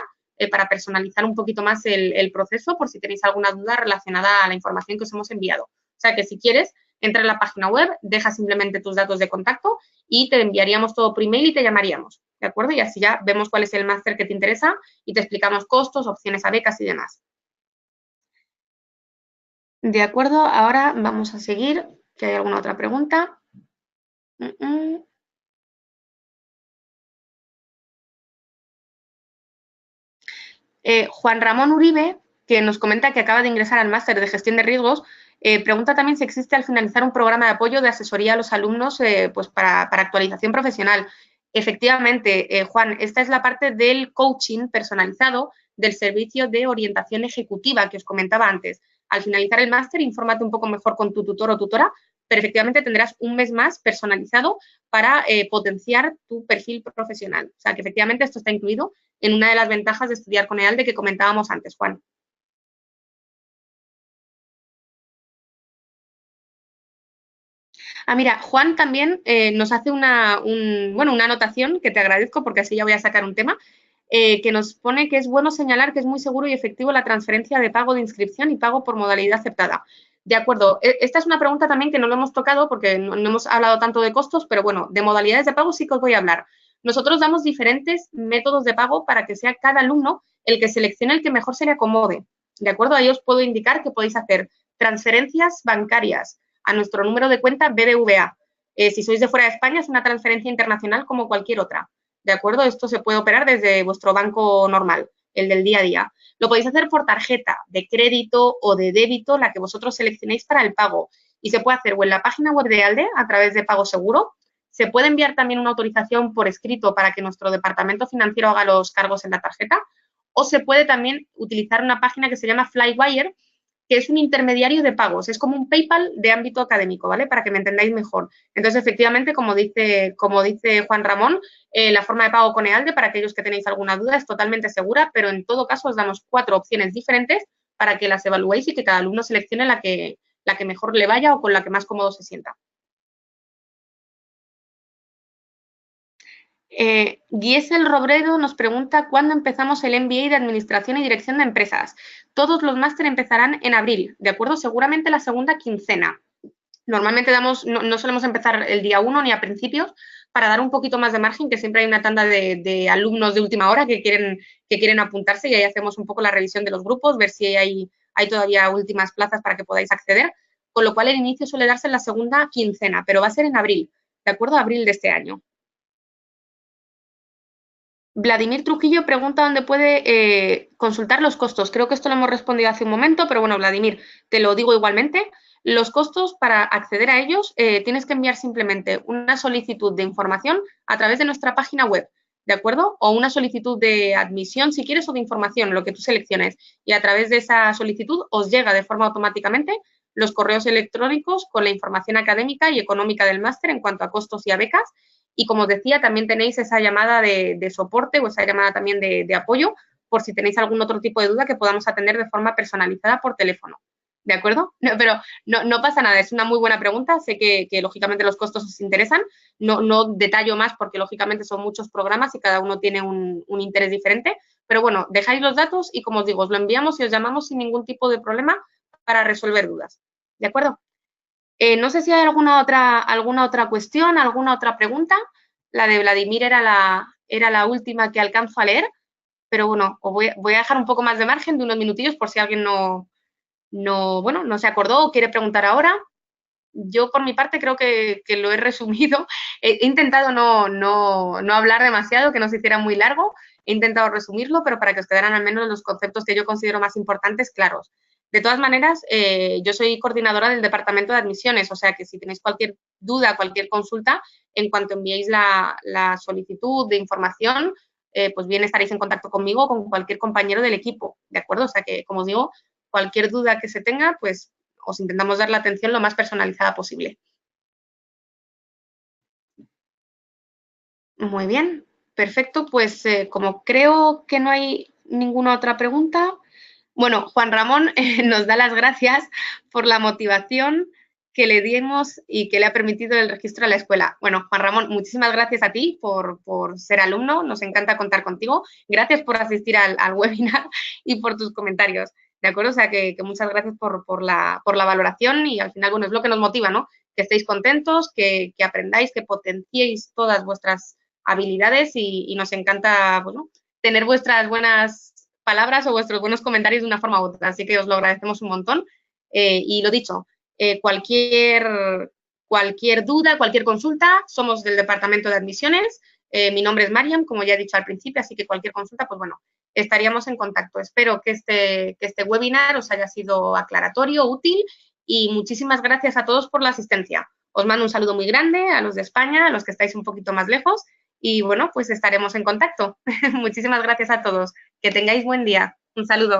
para personalizar un poquito más el proceso por si tenéis alguna duda relacionada a la información que os hemos enviado. O sea que si quieres, entra en la página web, deja simplemente tus datos de contacto y te enviaríamos todo por email y te llamaríamos, ¿de acuerdo? Y así ya vemos cuál es el máster que te interesa y te explicamos costos, opciones a becas y demás. De acuerdo, ahora vamos a seguir, que hay alguna otra pregunta. Juan Ramón Uribe, que nos comenta que acaba de ingresar al máster de gestión de riesgos, pregunta también si existe al finalizar un programa de apoyo de asesoría a los alumnos pues para actualización profesional. Efectivamente, Juan, esta es la parte del coaching personalizado del servicio de orientación ejecutiva que os comentaba antes. Al finalizar el máster, infórmate un poco mejor con tu tutor o tutora, pero efectivamente tendrás un mes más personalizado para potenciar tu perfil profesional. O sea, que efectivamente esto está incluido en una de las ventajas de estudiar con EALDE que comentábamos antes, Juan. Mira, Juan también nos hace una anotación que te agradezco porque así ya voy a sacar un tema, que nos pone que es bueno señalar que es muy seguro y efectivo la transferencia de pago de inscripción y pago por modalidad aceptada. De acuerdo, esta es una pregunta también que no lo hemos tocado porque no hemos hablado tanto de costos, pero bueno, de modalidades de pago sí que os voy a hablar. Nosotros damos diferentes métodos de pago para que sea cada alumno el que seleccione el que mejor se le acomode. De acuerdo, ahí os puedo indicar que podéis hacer transferencias bancarias a nuestro número de cuenta BBVA. Si sois de fuera de España, es una transferencia internacional como cualquier otra. ¿De acuerdo? Esto se puede operar desde vuestro banco normal, el del día a día. Lo podéis hacer por tarjeta de crédito o de débito, la que vosotros seleccionéis para el pago. Y se puede hacer o en la página web de EALDE a través de Pago Seguro. Se puede enviar también una autorización por escrito para que nuestro departamento financiero haga los cargos en la tarjeta. O se puede también utilizar una página que se llama Flywire, que es un intermediario de pagos, es como un PayPal de ámbito académico, ¿vale? Para que me entendáis mejor. Entonces, efectivamente, como dice Juan Ramón, la forma de pago con EALDE, para aquellos que tenéis alguna duda, es totalmente segura, pero en todo caso os damos 4 opciones diferentes para que las evaluéis y que cada alumno seleccione la que mejor le vaya o con la que más cómodo se sienta. Giesel Robredo nos pregunta ¿cuándo empezamos el MBA de Administración y Dirección de Empresas? Todos los máster empezarán en abril, ¿de acuerdo? Seguramente la segunda quincena. Normalmente no solemos empezar el día 1 ni a principios para dar un poquito más de margen, que siempre hay una tanda de alumnos de última hora que quieren apuntarse y ahí hacemos un poco la revisión de los grupos, ver si hay todavía últimas plazas para que podáis acceder, con lo cual el inicio suele darse en la segunda quincena, pero va a ser en abril, ¿de acuerdo? Abril de este año. Vladimir Trujillo pregunta dónde puede consultar los costos. Creo que esto lo hemos respondido hace un momento, pero bueno, Vladimir, te lo digo igualmente. Los costos, para acceder a ellos, tienes que enviar simplemente una solicitud de información a través de nuestra página web, ¿de acuerdo? O una solicitud de admisión, si quieres, o de información, lo que tú selecciones. Y a través de esa solicitud os llega de forma automáticamente los correos electrónicos con la información académica y económica del máster en cuanto a costos y a becas. Y como os decía, también tenéis esa llamada de soporte o esa llamada también de apoyo por si tenéis algún otro tipo de duda que podamos atender de forma personalizada por teléfono. ¿De acuerdo? No, pero no pasa nada, es una muy buena pregunta. Sé que lógicamente los costos os interesan. No detallo más porque lógicamente son muchos programas y cada uno tiene un interés diferente. Pero bueno, dejáis los datos y como os digo, os lo enviamos y os llamamos sin ningún tipo de problema para resolver dudas. ¿De acuerdo? No sé si hay alguna otra cuestión, alguna otra pregunta. La de Vladimir era la última que alcanzo a leer, pero bueno, os voy a dejar un poco más de margen de unos minutillos por si alguien no se acordó o quiere preguntar ahora. Yo, por mi parte, creo que lo he resumido. He intentado no hablar demasiado, que no se hiciera muy largo. He intentado resumirlo, pero para que os quedaran al menos los conceptos que yo considero más importantes claros. De todas maneras, yo soy coordinadora del departamento de admisiones, o sea que si tenéis cualquier duda, cualquier consulta, en cuanto enviéis la solicitud de información, pues bien estaréis en contacto conmigo o con cualquier compañero del equipo, ¿de acuerdo? O sea que, como os digo, cualquier duda que se tenga, pues os intentamos dar la atención lo más personalizada posible. Muy bien, perfecto. Pues como creo que no hay ninguna otra pregunta, bueno, Juan Ramón nos da las gracias por la motivación que le dimos y que le ha permitido el registro a la escuela. Bueno, Juan Ramón, muchísimas gracias a ti por ser alumno, nos encanta contar contigo. Gracias por asistir al webinar y por tus comentarios, ¿de acuerdo? O sea, que muchas gracias por la valoración y al final, bueno, es lo que nos motiva, ¿no? Que estéis contentos, que aprendáis, que potenciéis todas vuestras habilidades y nos encanta, bueno, tener vuestras buenas palabras o vuestros buenos comentarios de una forma u otra. Así que os lo agradecemos un montón. Y lo dicho, cualquier duda, cualquier consulta, somos del departamento de admisiones. Mi nombre es Mariam, como ya he dicho al principio, así que cualquier consulta, pues bueno, estaríamos en contacto. Espero que este webinar os haya sido aclaratorio, útil y muchísimas gracias a todos por la asistencia. Os mando un saludo muy grande a los de España, a los que estáis un poquito más lejos y bueno, pues estaremos en contacto. Muchísimas gracias a todos. Que tengáis buen día. Un saludo.